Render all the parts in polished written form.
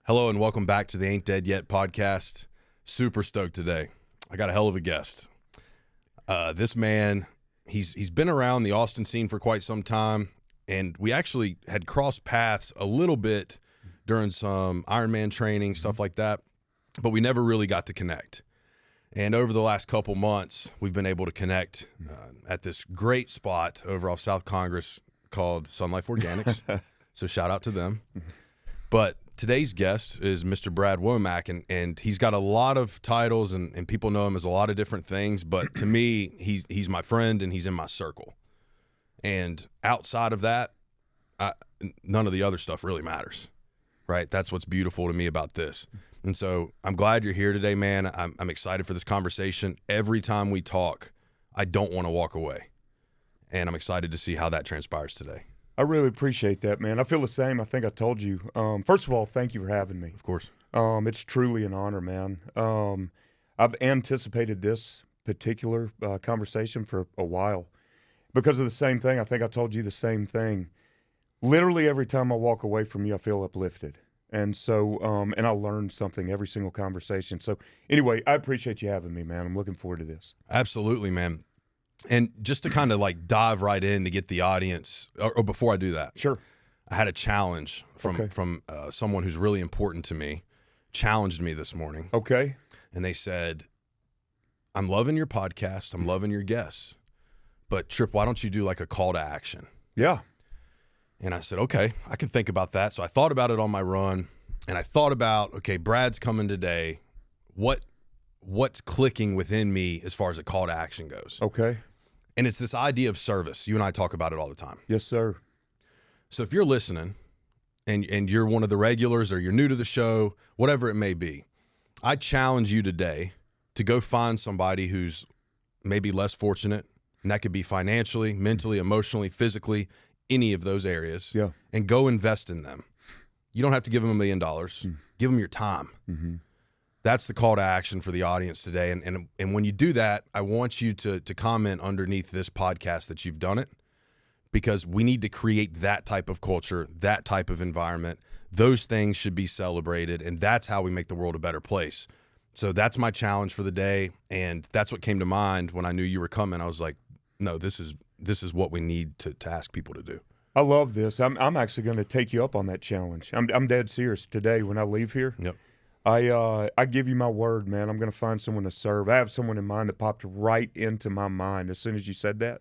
Hello and welcome back to the Ain't Dead Yet podcast. Super stoked today. I got a hell of a guest. This man, he's been around the Austin scene for quite some time, and we actually had crossed paths a little bit during some Ironman training, stuff like that, but we never really got to connect. And over the last couple months, we've been able to connect at this great spot over off South Congress called Sun Life Organics. So shout out to them. But today's guest is Mr. Brad Womack, and he's got a lot of titles, and people know him as a lot of different things, but to me, he's my friend, and he's in my circle. And outside of that, none of the other stuff really matters, right? That's what's beautiful to me about this. And so I'm glad you're here today, man. I'm excited for this conversation. Every time we talk, I don't want to walk away, and I'm excited to see how that transpires today. I really appreciate that, man. I feel the same. I think I told you. First of all, thank you for having me. Of course. It's truly an honor, man. I've anticipated this particular conversation for a while because of the same thing. I think I told you the same thing. Literally every time I walk away from you, I feel uplifted. And so, and I learned something every single conversation. So anyway, I appreciate you having me, man. I'm looking forward to this. Absolutely, man. And just to kind of like dive right in to get the audience, or before I do that, sure. I had a challenge from someone who's really important to me, challenged me this morning. Okay. And they said, I'm loving your podcast, I'm loving your guests, but Trip, why don't you do like a call to action? Yeah. And I said, okay, I can think about that. So I thought about it on my run, and I thought about, okay, Brad's coming today. What's clicking within me as far as a call to action goes? Okay. And it's this idea of service. You and I talk about it all the time. Yes, sir. So if you're listening and you're one of the regulars or you're new to the show, whatever it may be, I challenge you today to go find somebody who's maybe less fortunate, and that could be financially, mentally, emotionally, physically, any of those areas, and go invest in them. You don't have to give them $1 million. Give them your time. Mm-hmm. That's the call to action for the audience today. And when you do that, I want you to comment underneath this podcast that you've done it, because we need to create that type of culture, that type of environment. Those things should be celebrated, and that's how we make the world a better place. So that's my challenge for the day, and that's what came to mind when I knew you were coming. I was like, no, this is what we need to ask people to do. I love this. I'm actually going to take you up on that challenge. I'm dead serious today when I leave here. Yep. I give you my word, man. I'm going to find someone to serve. I have someone in mind that popped right into my mind as soon as you said that.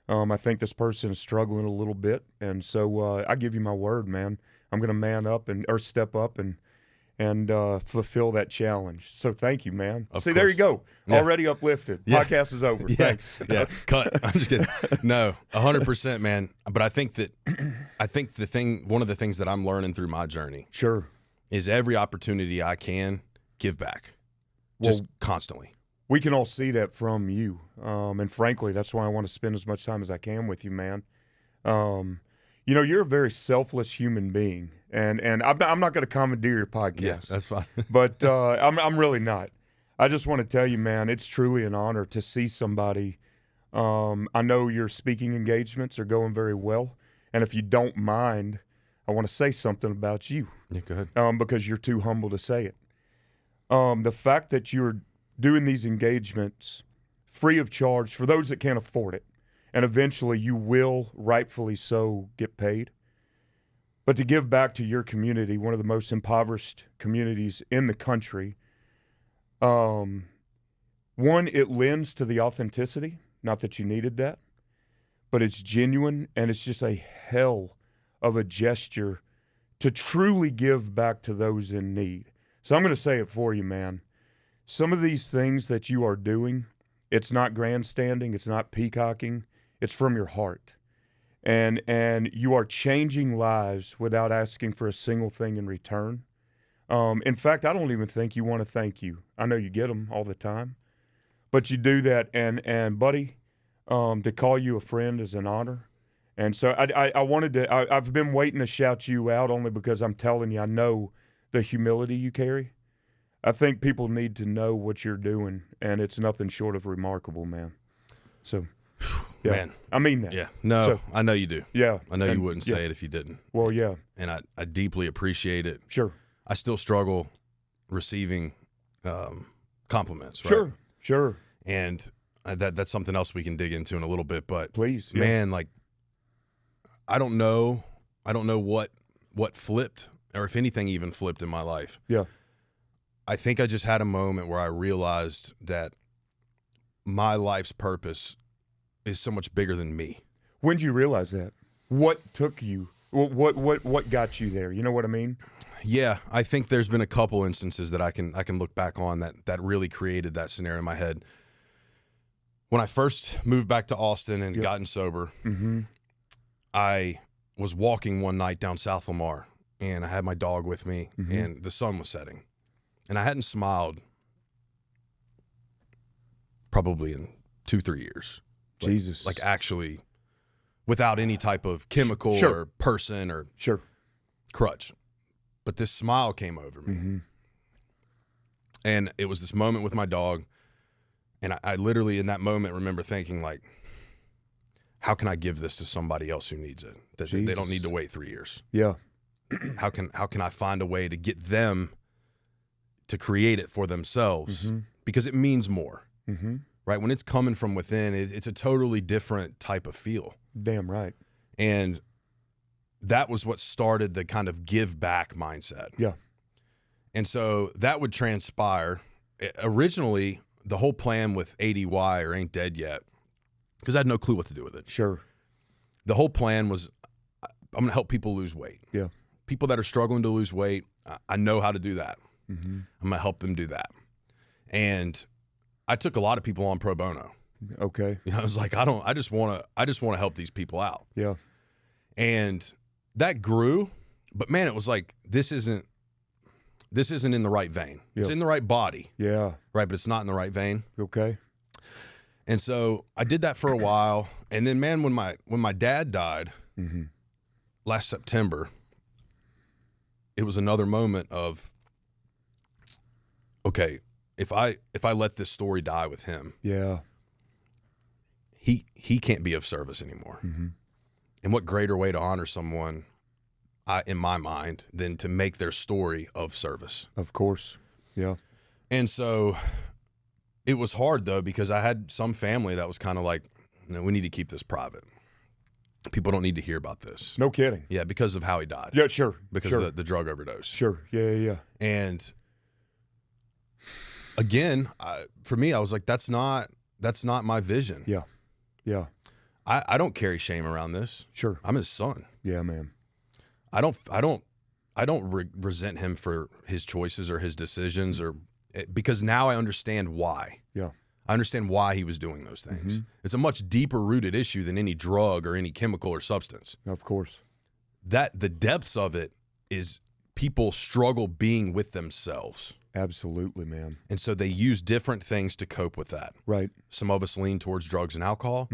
I think this person is struggling a little bit, and so I give you my word, man. I'm going to man up or step up and fulfill that challenge. So thank you, man. Of See, course. there you go. Yeah. Already uplifted. Yeah. Podcast is over. Yeah. Thanks. Yeah, cut. I'm just kidding. No, 100%, man. But I think one of the things that I'm learning through my journey, Sure, is every opportunity I can give back, just constantly. we can all see that from you, and frankly, that's why I want to spend as much time as I can with you, man. You're a very selfless human being, and I'm not going to commandeer your podcast. Yeah, that's fine. But I'm really not. I just want to tell you, man, it's truly an honor to see somebody. I know your speaking engagements are going very well, and if you don't mind, I want to say something about you. Yeah, go ahead. Because you're too humble to say it. The fact that you're doing these engagements free of charge for those that can't afford it, and eventually you will, rightfully so, get paid. But to give back to your community, one of the most impoverished communities in the country, one, it lends to the authenticity, not that you needed that, but it's genuine, and it's just a hell of a gesture to truly give back to those in need. So I'm going to say it for you, man. Some of these things that you are doing, it's not grandstanding, it's not peacocking, it's from your heart. And you are changing lives without asking for a single thing in return. In fact, I don't even think you want to thank you. I know you get them all the time, but you do that. And buddy, to call you a friend is an honor. And so I wanted to, I've been waiting to shout you out only because I'm telling you, I know the humility you carry. I think people need to know what you're doing, and it's nothing short of remarkable, man. So, yeah, Man. I mean that. Yeah. No, So, I know you do. yeah. I know you And, wouldn't yeah. say it if you didn't. Well, yeah, And I deeply appreciate it. sure. I still struggle receiving compliments. Right? Sure, sure. And that's something else we can dig into in a little bit. But Please, yeah. man, like, I don't know what flipped, or if anything even flipped in my life. Yeah. I think I just had a moment where I realized that my life's purpose is so much bigger than me. When did you realize that? What took you? What got you there? You know what I mean? Yeah, I think there's been a couple instances that I can look back on that really created that scenario in my head. When I first moved back to Austin and gotten sober, I was walking one night down South Lamar, and I had my dog with me, and the sun was setting. And I hadn't smiled probably in 2-3 years. Jesus. Like actually without any type of chemical or person or crutch. But this smile came over me. And it was this moment with my dog. And I literally in that moment remember thinking, like, how can I give this to somebody else who needs it? That they don't need to wait 3 years. Yeah. How can I find a way to get them to create it for themselves? Because it means more. Right? When it's coming from within, it's a totally different type of feel. Damn right. And that was what started the kind of give back mindset. Yeah. And so that would transpire. Originally, the whole plan with ADY or Ain't Dead Yet, because I had no clue what to do with it. Sure. The whole plan was, I'm going to help people lose weight. Yeah. People that are struggling to lose weight, I know how to do that. I'm going to help them do that. And I took a lot of people on pro bono. Okay. You know, I was like, I just want to help these people out. Yeah. And that grew, but man, it was like, this isn't in the right vein. It's in the right body. Yeah. Right. But it's not in the right vein. Okay. And so I did that for a while. And then, man, when my dad died last September, it was another moment of, okay, if I let this story die with him, he can't be of service anymore. And what greater way to honor someone, in my mind, than to make their story of service? Of course. Yeah. And so it was hard, though, because I had some family that was kind of like, no, we need to keep this private. People don't need to hear about this. No kidding. Yeah, because of how he died. Yeah, sure. Because of the drug overdose. Sure. Yeah. And again, for me, I was like, that's not my vision. Yeah. Yeah. I don't carry shame around this. Sure. I'm his son. Yeah, man. I don't resent him for his choices or his decisions, because now I understand why. Yeah. I understand why he was doing those things. It's a much deeper rooted issue than any drug or any chemical or substance. Of course. That the depths of it is people struggle being with themselves. Absolutely, man. And so they use different things to cope with that. Right. Some of us lean towards drugs and alcohol.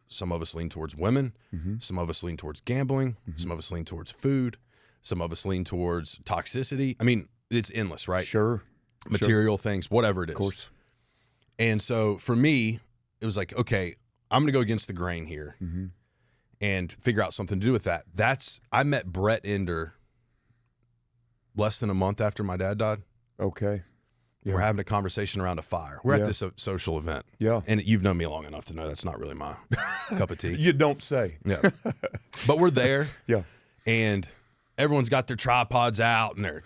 Some of us lean towards women. Some of us lean towards gambling. Some of us lean towards food. Some of us lean towards toxicity. I mean, it's endless, right? Sure. Material things, whatever it is. Of course. And so for me, it was like, okay, I'm going to go against the grain here and figure out something to do with that. I met Brett Ender less than a month after my dad died. Okay. Yeah. We're having a conversation around a fire. We're at this social event. Yeah. And you've known me long enough to know that's not really my cup of tea. You don't say. Yeah. But we're there. Yeah. And everyone's got their tripods out and they're,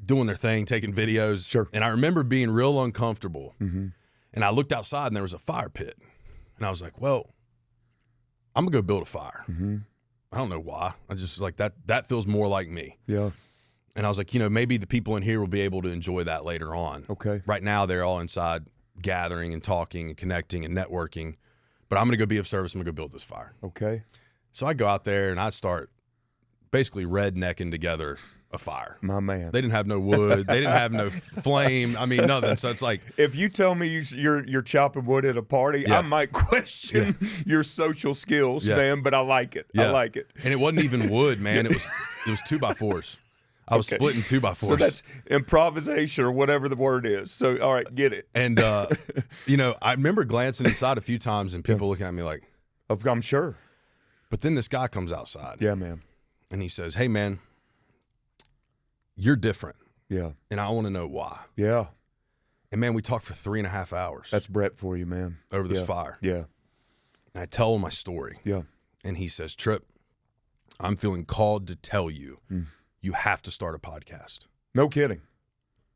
doing their thing, taking videos. Sure. And I remember being real uncomfortable. And I looked outside and there was a fire pit. And I was like, well, I'm going to go build a fire. I don't know why. I just like that feels more like me. Yeah. And I was like, maybe the people in here will be able to enjoy that later on. Okay. Right now, they're all inside gathering and talking and connecting and networking. But I'm going to go be of service. I'm going to go build this fire. Okay. So I go out there and I start basically rednecking together a fire. My man. They didn't have no wood. They didn't have no flame. I mean, nothing. So it's like, if you tell me you're chopping wood at a party, I might question your social skills, man. But I like it. I like it. And it wasn't even wood, man. It was 2x4s. I was splitting 2x4s. So that's improvisation or whatever the word is. So all right, get it. And I remember glancing inside a few times and people looking at me like, I'm sure. But then this guy comes outside. Yeah, man. And he says, hey, man, you're different. Yeah. And I want to know why. Yeah. And man, we talked for 3.5 hours. That's Brett for you, man. Over this fire. Yeah. And I tell him my story. Yeah. And he says, Trip, I'm feeling called to tell you, you have to start a podcast. No kidding.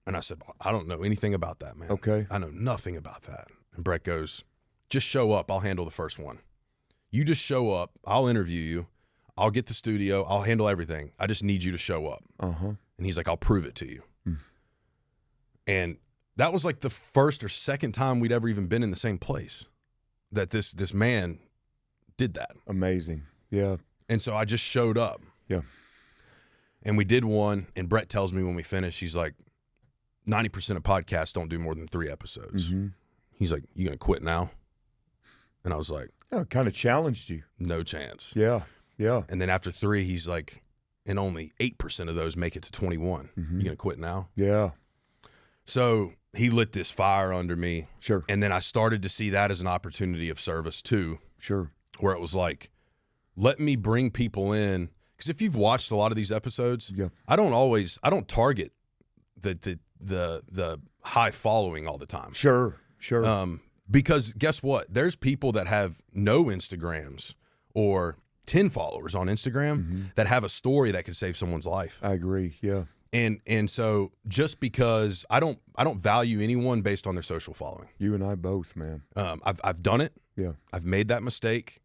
And I said, I don't know anything about that, man. Okay. I know nothing about that. And Brett goes, just show up. I'll handle the first one. You just show up. I'll interview you. I'll get the studio. I'll handle everything. I just need you to show up. Uh-huh. And he's like, I'll prove it to you. And that was like the first or second time we'd ever even been in the same place that this man did that. Amazing. Yeah. And so I just showed up. Yeah. And we did one, and Brett tells me when we finished, he's like, 90% of podcasts don't do more than 3 episodes. He's like, you gonna quit now? And I was like, Oh, it kind of challenged you. no chance. Yeah. Yeah. And then after 3, he's like, and only 8% of those make it to 21. You gonna quit now? Yeah. So he lit this fire under me. Sure. And then I started to see that as an opportunity of service too, Sure. where it was like, let me bring people in. Because if you've watched a lot of these episodes, Yeah. I don't target the high following all the time. Sure. Sure. Because guess what? There's people that have no Instagrams or 10 followers on Instagram that have a story that could save someone's life. I agree. Yeah. And so just because I don't value anyone based on their social following. You and I both, man. I've done it. Yeah. I've made that mistake,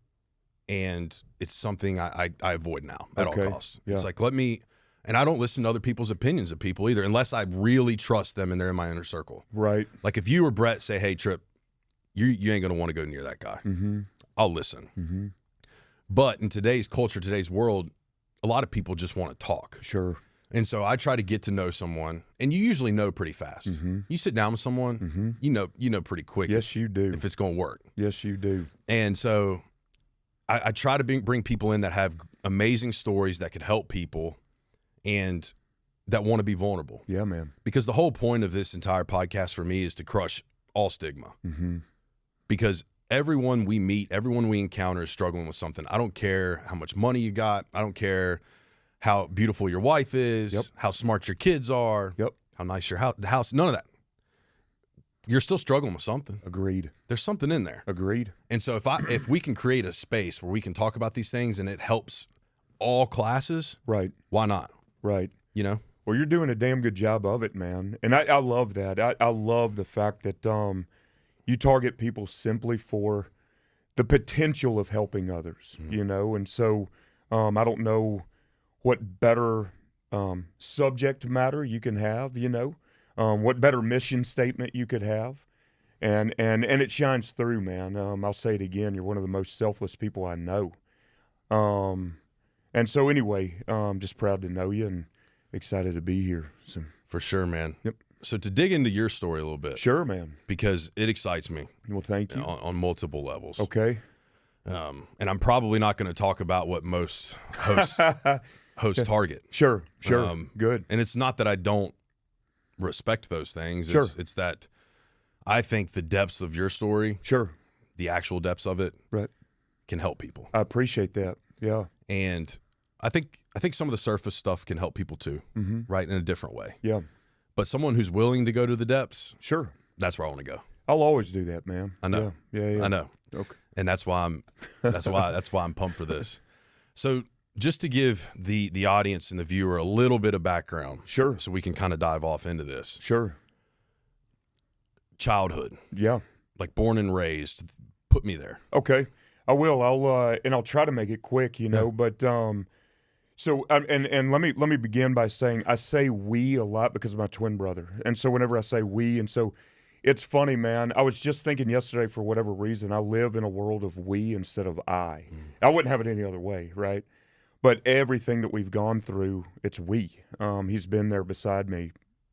and it's something I avoid now at all costs. Yeah. It's like, and I don't listen to other people's opinions of people either, unless I really trust them and they're in my inner circle. Right. Like if you or Brett say, hey, Trip, you ain't going to want to go near that guy. I'll listen. But in today's culture, today's world, a lot of people just want to talk. Sure. And so I try to get to know someone, and you usually know pretty fast. You sit down with someone, you know pretty quick. Yes, you do. If it's going to work. Yes, you do. And so I try to bring people in that have amazing stories that could help people and that want to be vulnerable. Yeah, man. Because the whole point of this entire podcast for me is to crush all stigma. Because everyone we meet, everyone we encounter is struggling with something. I don't care how much money you got. I don't care how beautiful your wife is, how smart your kids are, how nice your house, none of that. You're still struggling with something. Agreed. There's something in there. Agreed. And so if we can create a space where we can talk about these things and it helps all classes, Right. why not? Right. You know? Well, you're doing a damn good job of it, man. And I love that. I love the fact that you target people simply for the potential of helping others, you know? And so I don't know what better subject matter you can have, you know? What better mission statement you could have. And it shines through, man. I'll say it again. You're one of the most selfless people I know. And so anyway, just proud to know you and excited to be here. So For sure, man. Yep. So to dig into your story a little bit. Sure, man. Because it excites me. Well, thank you. On multiple levels. Okay. And I'm probably not going to talk about what most hosts target. Sure. Good. And it's not that I don't respect those things. Sure. It's that I think the depths of your story, Sure. the actual depths of it, Right. can help people. I appreciate that. Yeah. And I think some of the surface stuff can help people too, right? In a different way. Yeah. But someone who's willing to go to the depths, Sure. that's where I want to go. I'll always do that, man. I know. Yeah. I know. Okay. And that's why I'm pumped for this. So just to give the audience and the viewer a little bit of background. Sure. So we can kind of dive off into this. Sure. Childhood, Yeah. like born and raised, put me there. Okay. I will. I'll try to make it quick, you know, but so and let me begin by saying I say we a lot because of my twin brother. And so whenever I say we, and so it's funny, man. I was just thinking yesterday, for whatever reason, I live in a world of we instead of I. I wouldn't have it any other way, right? But everything that we've gone through, it's we. He's been there beside me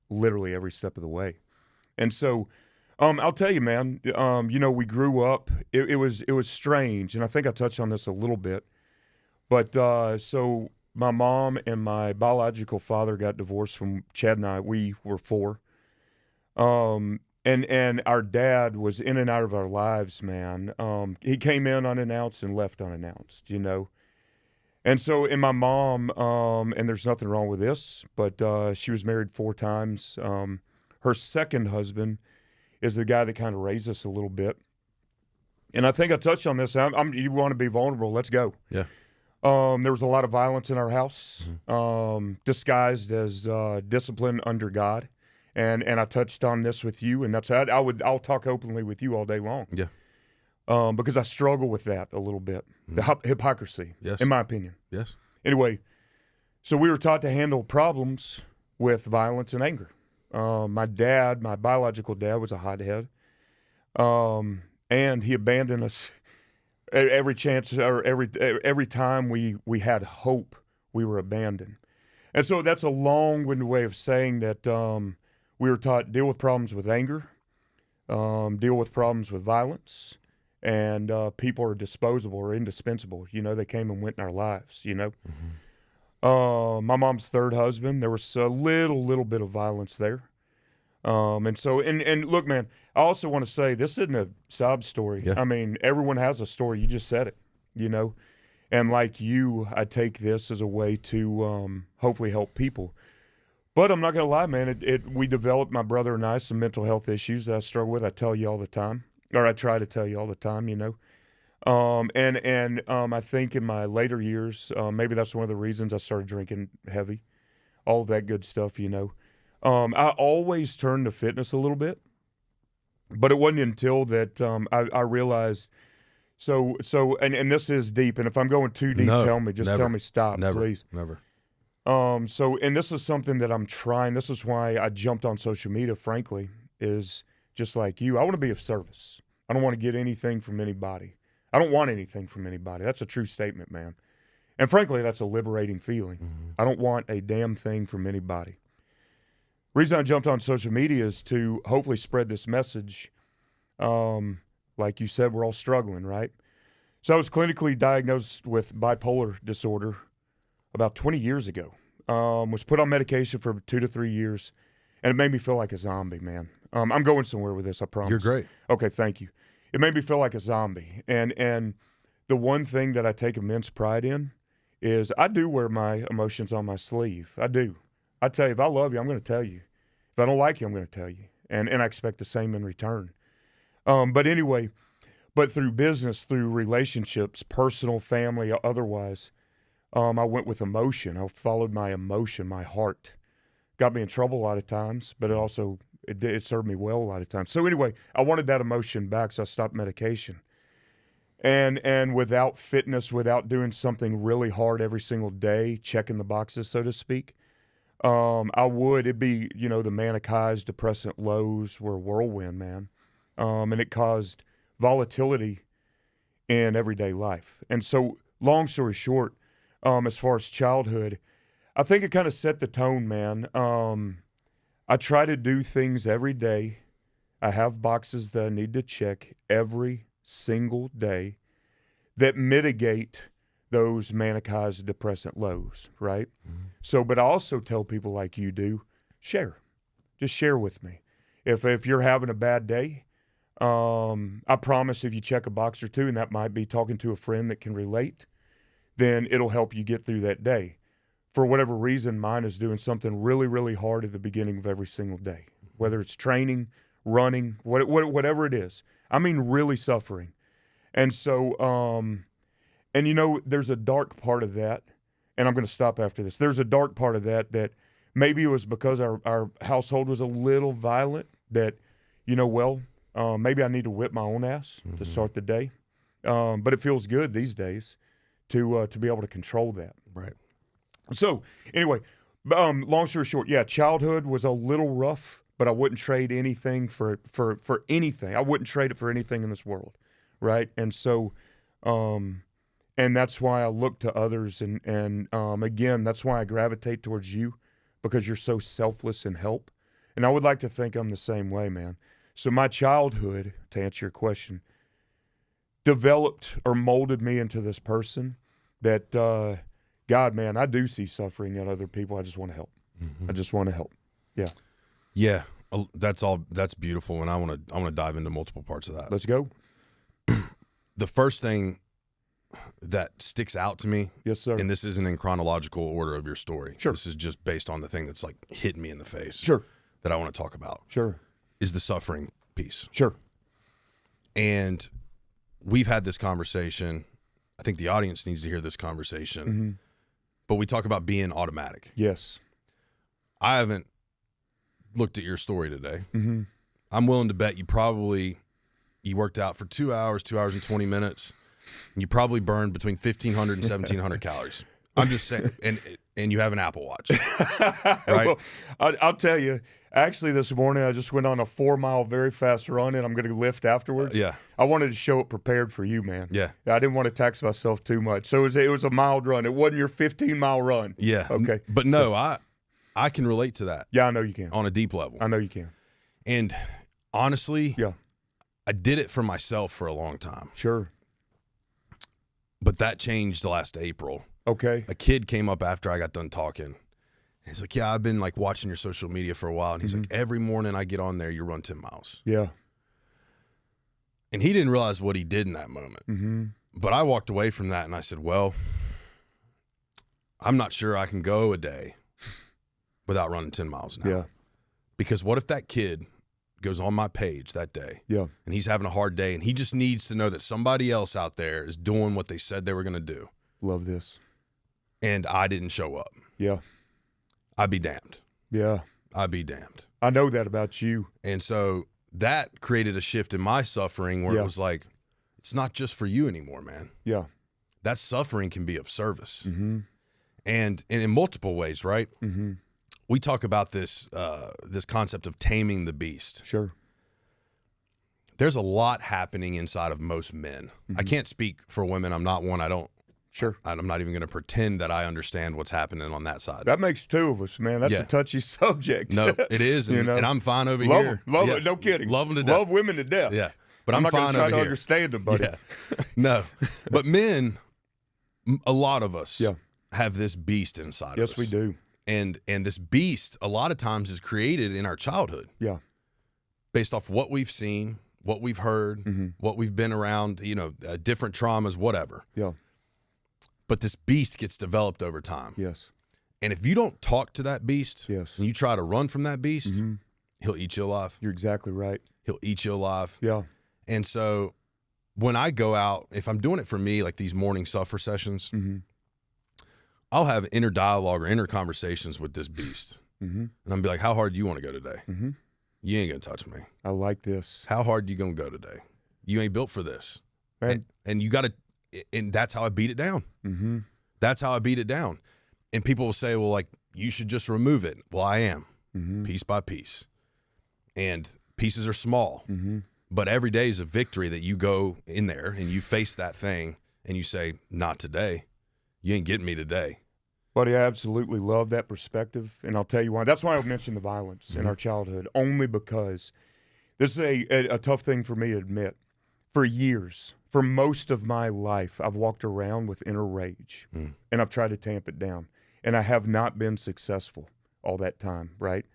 literally every step of the way. And so I'll tell you, man, you know, we grew up, it was strange. And I think I touched on this a little bit, but so my mom and my biological father got divorced when Chad and I, we were 4. And our dad was in and out of our lives, man. He came in unannounced and left unannounced, you know. And so, and my mom, and there's nothing wrong with this, but she was married 4 times. Her second husband is the guy that kind of raised us a little bit. And I think I touched on this. You want to be vulnerable? Let's go. Yeah. There was a lot of violence in our house, disguised as discipline under God, and I touched on this with you, and that's I'll talk openly with you all day long. Yeah. Because I struggle with that a little bit, the hypocrisy, Yes. in my opinion. Yes. Anyway, so we were taught to handle problems with violence and anger. My dad, my biological dad, was a hothead, and he abandoned us every chance or every time we had hope. We were abandoned, and so that's a long-winded way of saying that we were taught deal with problems with anger, deal with problems with violence, and people are disposable or indispensable. You know, they came and went in our lives. You know. My mom's third husband, there was a little bit of violence there. And so, and look, man, I also want to say this isn't a sob story. Yeah. I mean, everyone has a story. You just said it, you know, and like you, I take this as a way to hopefully help people. But I'm not going to lie, man, we developed, my brother and I, some mental health issues that I struggle with. I tell you all the time, or I try to tell you all the time, you know. I think in my later years, maybe that's one of the reasons I started drinking heavy, all of that good stuff, you know. I always turned to fitness a little bit, but it wasn't until that I realized. So, and this is deep, and if I'm going too deep, tell me. Just tell me stop, please. Never. And this is something that I'm trying. This is why I jumped on social media. Frankly, is just like you. I want to be of service. I don't want to get anything from anybody. I don't want anything from anybody. That's a true statement, man. And frankly, that's a liberating feeling. Mm-hmm. I don't want a damn thing from anybody. Reason I jumped on social media is to hopefully spread this message. Like you said, we're all struggling, right? So I was clinically diagnosed with bipolar disorder about 20 years ago. Was put on medication for 2 to 3 years, and it made me feel like a zombie, man. I'm going somewhere with this, I promise. You're great. Okay, thank you. It made me feel like a zombie. And the one thing that I take immense pride in is I do wear my emotions on my sleeve. I do. I tell you, if I love you, I'm going to tell you. If I don't like you, I'm going to tell you. And I expect the same in return. But anyway, but through business, through relationships, personal, family, otherwise, I went with emotion. I followed my emotion, my heart. Got me in trouble a lot of times, but it served me well a lot of times. So anyway, I wanted that emotion back, so I stopped medication. And without fitness, without doing something really hard every single day, checking the boxes, so to speak, it'd be, you know, the manic highs, depressant lows were a whirlwind, man. And it caused volatility in everyday life. And so, long story short, as far as childhood, I think it kind of set the tone, man. I try to do things every day. I have boxes that I need to check every single day that mitigate those manic highs, depressant lows, right? Mm-hmm. So, but I also tell people like you do, share. Just share with me. If you're having a bad day, I promise if you check a box or two, and that might be talking to a friend that can relate, then it'll help you get through that day. For whatever reason, mine is doing something really, really hard at the beginning of every single day, whether it's training, running, whatever it is. I mean, really suffering. And so, and you know, there's a dark part of that, and I'm going to stop after this. There's a dark part of that maybe it was because our household was a little violent that, you know, well, maybe I need to whip my own ass to start the day. But it feels good these days to be able to control that. Right. So anyway, long story short, yeah, childhood was a little rough, but I wouldn't trade anything for anything. I wouldn't trade it for anything in this world, right? And so, and that's why I look to others, and again, that's why I gravitate towards you, because you're so selfless in help. And I would like to think I'm the same way, man. So my childhood, to answer your question, developed or molded me into this person that, God, man, I do see suffering in other people. I just want to help. I just want to help. Yeah. Yeah. That's beautiful. And I want to dive into multiple parts of that. Let's go. The first thing that sticks out to me. Yes, sir. And this isn't in chronological order of your story. Sure. This is just based on the thing that's like hitting me in the face. Sure. That I want to talk about. Sure. Is the suffering piece. Sure. And we've had this conversation. I think the audience needs to hear this conversation. Mm-hmm. But we talk about being automatic. Yes. I haven't looked at your story today. Mm-hmm. I'm willing to bet you worked out for 2 hours, 2 hours and 20 minutes, and you probably burned between 1,500 and 1,700 calories. I'm just saying, and you have an Apple Watch, right? Well, I'll tell you, actually this morning I just went on a 4-mile very fast run, and I'm going to lift afterwards. Yeah. I wanted to show it prepared for you, man. Yeah. I didn't want to tax myself too much. So it was a mild run. It wasn't your 15-mile run. Yeah. Okay. But no, I can relate to that. Yeah, I know you can. On a deep level. I know you can. And honestly, yeah, I did it for myself for a long time. Sure. But that changed last April. Okay. A kid came up after I got done talking. He's like, yeah, I've been like watching your social media for a while. And he's like, every morning I get on there, you run 10 miles. Yeah. And he didn't realize what he did in that moment. Mm-hmm. But I walked away from that and I said, well, I'm not sure I can go a day without running 10 miles now. Yeah. Because what if that kid goes on my page that day and he's having a hard day and he just needs to know that somebody else out there is doing what they said they were going to do. Love this. And I didn't show up. Yeah. I'd be damned. Yeah. I'd be damned. I know that about you. And so that created a shift in my suffering where it was like, it's not just for you anymore, man. Yeah. That suffering can be of service. Mm-hmm. And in multiple ways, right? Mm-hmm. We talk about this this concept of taming the beast. Sure. There's a lot happening inside of most men. I can't speak for women. I'm not one. Sure. I'm not even going to pretend that I understand what's happening on that side. That makes two of us, man. That's a touchy subject. No, it is. And, and I'm fine over love here. Them. Love them. No kidding. Love them to death. Love women to death. Yeah. But I'm not fine going to try to here. understand them, buddy. Yeah. No. But men, a lot of us have this beast inside of us. Yes, we do. And this beast, a lot of times, is created in our childhood. Yeah. Based off what we've seen, what we've heard, what we've been around, different traumas, whatever. Yeah. But this beast gets developed over time. Yes. And if you don't talk to that beast, and you try to run from that beast, he'll eat you alive. You're exactly right. He'll eat you alive. Yeah. And so when I go out, if I'm doing it for me, like these morning suffer sessions, I'll have inner dialogue or inner conversations with this beast. And I'm be like, how hard do you want to go today? You ain't going to touch me. I like this. How hard you going to go today? You ain't built for this. And you got to, and that's how I beat it down. That's how I beat it down. And people will say, well, like, you should just remove it. Well, I am, piece by piece. And pieces are small. But every day is a victory that you go in there and you face that thing and you say, not today. You ain't getting me today. Buddy, I absolutely love that perspective, and I'll tell you why. That's why I mentioned the violence in our childhood, only because this is a tough thing for me to admit. For years, for most of my life, I've walked around with inner rage, and I've tried to tamp it down, and I have not been successful all that time, right?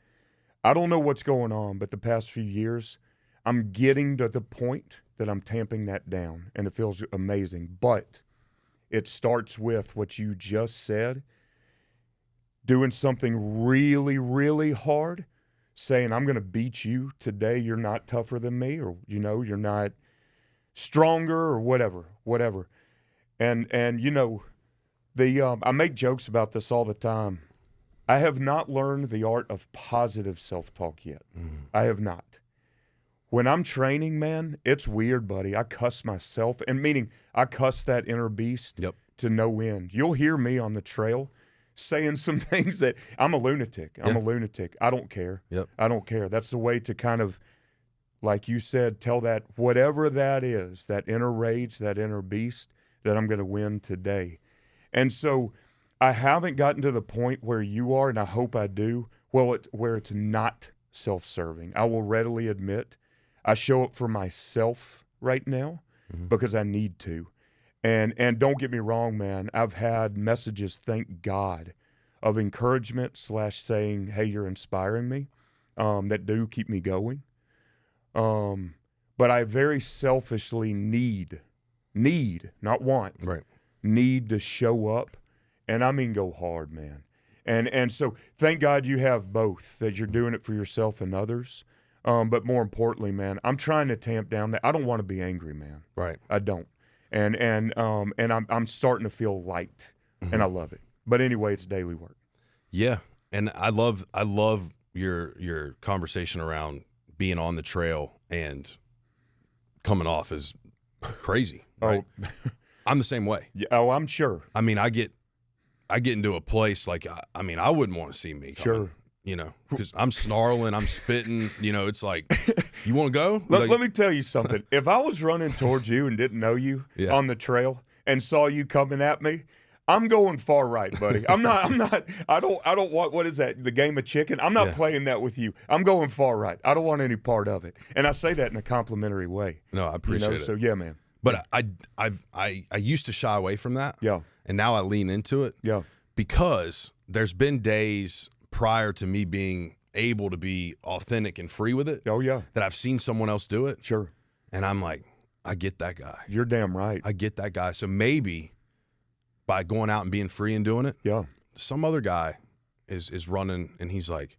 I don't know what's going on, but the past few years, I'm getting to the point that I'm tamping that down, and it feels amazing. But it starts with what you just said, doing something really, really hard, saying, I'm going to beat you today. You're not tougher than me, or, you're not stronger or whatever. And I make jokes about this all the time. I have not learned the art of positive self-talk yet. I have not. When I'm training, man, it's weird, buddy. I cuss myself, and meaning I cuss that inner beast to no end. You'll hear me on the trail saying some things that I'm a lunatic. I'm a lunatic. I don't care. I don't care. That's the way to kind of, like you said, tell that whatever that is, that inner rage, that inner beast, that I'm going to win today. And so I haven't gotten to the point where you are, and I hope I do, where it's not self-serving. I will readily admit I show up for myself right now because I need to. And don't get me wrong, man, I've had messages, thank God, of encouragement / saying, hey, you're inspiring me, that do keep me going. But I very selfishly need not want, Right. need to show up, and I mean go hard, man. And so thank God you have both, that you're doing it for yourself and others. But more importantly, man, I'm trying to tamp down that. I don't want to be angry, man. Right. I don't. And I'm starting to feel light, and I love it. But anyway, it's daily work. Yeah. And I love your conversation around being on the trail and coming off as crazy. Right? Oh, I'm the same way. yeah, oh, I'm sure. I mean, I get into a place like, I mean, I wouldn't want to see me coming, Sure. you know, because I'm snarling, I'm spitting, you know, it's like, you want to go? Let me tell you something. If I was running towards you and didn't know you Yeah. on the trail and saw you coming at me, I'm going far right, buddy. I don't want, what is that, the game of chicken? I'm not playing that with you. I'm going far right. I don't want any part of it. And I say that in a complimentary way. No, I appreciate it. So yeah, man. But I used to shy away from that. Yeah. And now I lean into it. Yeah. Because there's been days prior to me being able to be authentic and free with it. Oh yeah. That I've seen someone else do it. Sure. And I'm like, I get that guy. You're damn right. I get that guy. So maybe by going out and being free and doing it, Yeah. some other guy is running and he's like,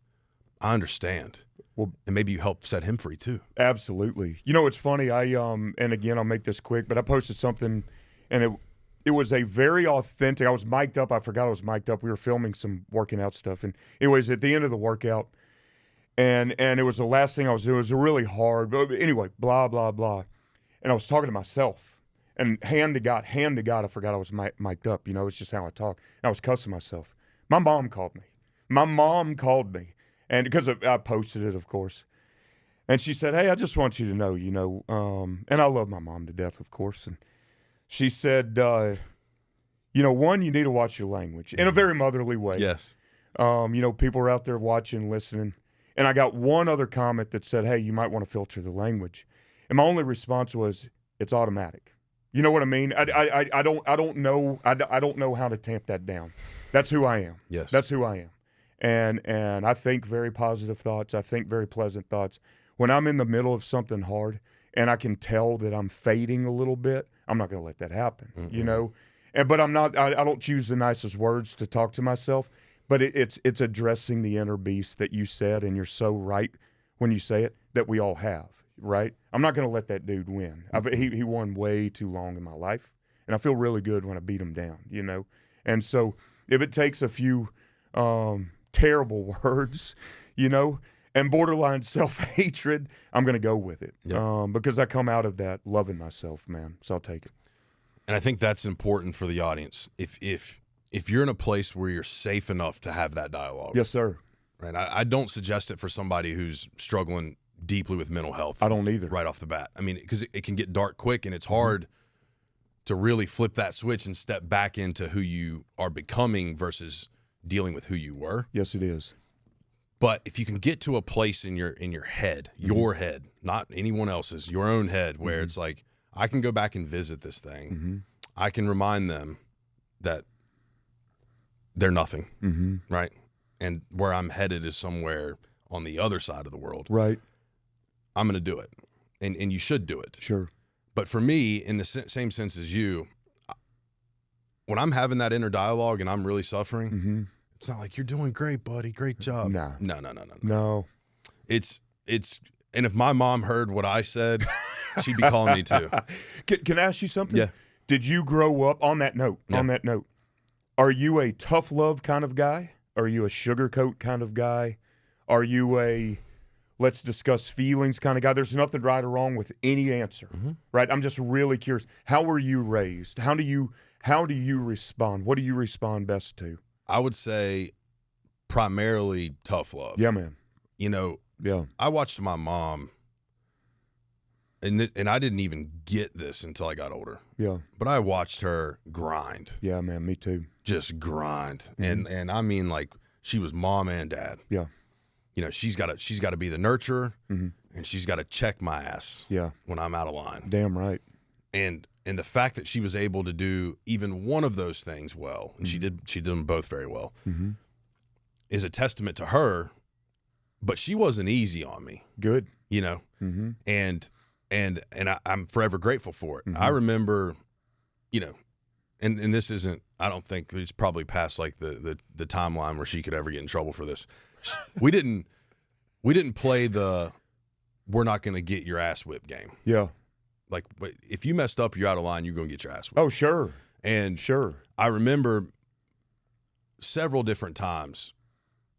I understand. Well, and maybe you help set him free too. Absolutely. You know, it's funny. And again, I'll make this quick, but I posted something, and it was a very authentic. I was mic'd up. I forgot I was mic'd up. We were filming some working out stuff, and anyways, at the end of the workout, and it was the last thing I was doing. It was really hard, but anyway, blah blah blah, and I was talking to myself, and hand to God, I forgot I was mic'd up. You know, it's just how I talk. And I was cussing myself. My mom called me. And because I posted it, of course. And she said, hey, I just want you to know, and I love my mom to death, of course. And she said, one, you need to watch your language in a very motherly way. Yes. People are out there watching, listening. And I got one other comment that said, hey, you might want to filter the language. And my only response was, it's automatic. You know what I mean? I don't know how to tamp that down. That's who I am. Yes. That's who I am. And I think very positive thoughts. I think very pleasant thoughts. When I'm in the middle of something hard and I can tell that I'm fading a little bit, I'm not going to let that happen, But I'm not. I don't choose the nicest words to talk to myself. But it's addressing the inner beast that you said, and you're so right when you say it, that we all have, right? I'm not going to let that dude win. He won way too long in my life, and I feel really good when I beat him down, And so if it takes a few terrible words, and borderline self-hatred, I'm going to go with it. Yep. Because I come out of that loving myself, man. So I'll take it. And I think that's important for the audience. If you're in a place where you're safe enough to have that dialogue. Yes, sir. Right. I don't suggest it for somebody who's struggling deeply with mental health. I don't either. Right off the bat. I mean, because it can get dark quick, and it's hard to really flip that switch and step back into who you are becoming versus dealing with who you were. Yes, it is. But if you can get to a place in your head, your head, not anyone else's, your own head, where it's like, I can go back and visit this thing. I can remind them that they're nothing, right? And where I'm headed is somewhere on the other side of the world. Right. I'm going to do it. And you should do it. Sure. But for me, in the same sense as you, when I'm having that inner dialogue and I'm really suffering, it's not like, you're doing great, buddy. Great job. Nah. No. It's and if my mom heard what I said, she'd be calling me too. Can I ask you something? Yeah. Did you grow up on that note? Yeah. On that note, are you a tough love kind of guy? Are you a sugarcoat kind of guy? Are you a let's discuss feelings kind of guy? There's nothing right or wrong with any answer, right? I'm just really curious. How were you raised? How do you respond? What do you respond best to? I would say primarily tough love. Yeah, man. Yeah. I watched my mom, and I didn't even get this until I got older. Yeah. But I watched her grind. Yeah, man. Me too. Just grind. And I mean, like, she was mom and dad. Yeah. She's got to be the nurturer, and she's got to check my ass. Yeah. When I'm out of line. Damn right. And the fact that she was able to do even one of those things well, and she did them both very well, is a testament to her. But she wasn't easy on me. Good. And and I'm forever grateful for it. I remember, and this isn't, I don't think it's probably past like the timeline where she could ever get in trouble for this. We didn't play the we're not going to get your ass whipped game. Yeah. Like, if you messed up, you're out of line, you're going to get your ass whipped. Oh, sure. And sure. I remember several different times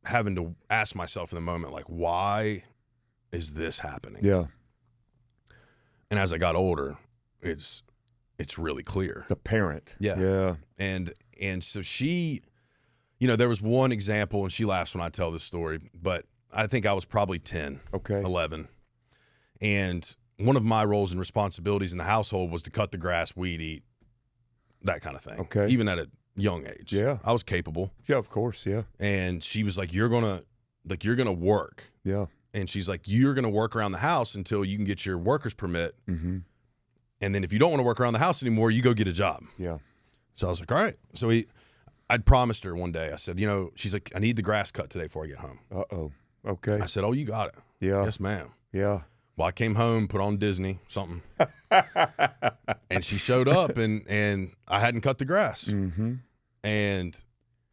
having to ask myself in the moment, like, why is this happening? Yeah. And as I got older, it's really clear. The parent. Yeah. Yeah. And so she, there was one example, and she laughs when I tell this story, but I think I was probably 10, 11. And one of my roles and responsibilities in the household was to cut the grass, weed eat, that kind of thing. Okay. Even at a young age. Yeah. I was capable. Yeah, of course. Yeah. And she was like, you're going to work. Yeah. And she's like, you're going to work around the house until you can get your worker's permit. Mm-hmm. And then if you don't want to work around the house anymore, you go get a job. Yeah. So I was like, all right. So I'd promised her one day. I said, she's like, I need the grass cut today before I get home. Uh-oh. Okay. I said, oh, you got it. Yeah. Yes, ma'am. Yeah. Well, I came home, put on Disney, something. And she showed up, and I hadn't cut the grass. Mm-hmm. And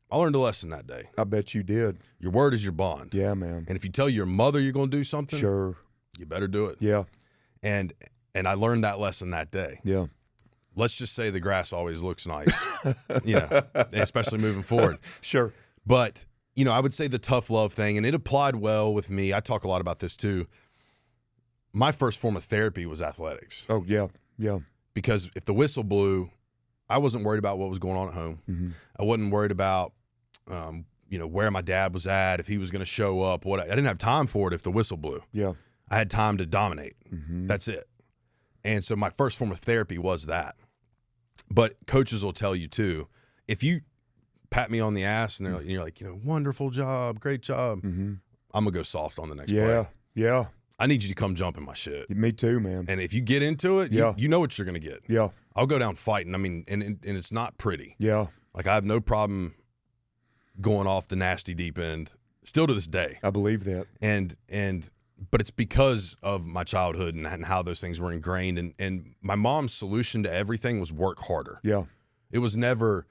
I learned a lesson that day. I bet you did. Your word is your bond. Yeah, man. And if you tell your mother you're going to do something, sure, you better do it. Yeah. And I learned that lesson that day. Yeah. Let's just say the grass always looks nice, especially moving forward. Sure. But, I would say the tough love thing, and it applied well with me. I talk a lot about this too. My first form of therapy was athletics. Oh, yeah. Yeah. Because if the whistle blew, I wasn't worried about what was going on at home. Mm-hmm. I wasn't worried about, where my dad was at, if he was going to show up. I didn't have time for it if the whistle blew. Yeah. I had time to dominate. Mm-hmm. That's it. And so my first form of therapy was that. But coaches will tell you too, if you pat me on the ass and you're like, wonderful job, great job, mm-hmm. I'm going to go soft on the next yeah. play. Yeah. I need you to come jump in my shit. Me too, man. And if you get into it, you know what you're going to get. Yeah. I'll go down fighting. I mean, and it's not pretty. Yeah. Like, I have no problem going off the nasty deep end still to this day. I believe that. But it's because of my childhood and how those things were ingrained. And my mom's solution to everything was work harder. Yeah. It was never,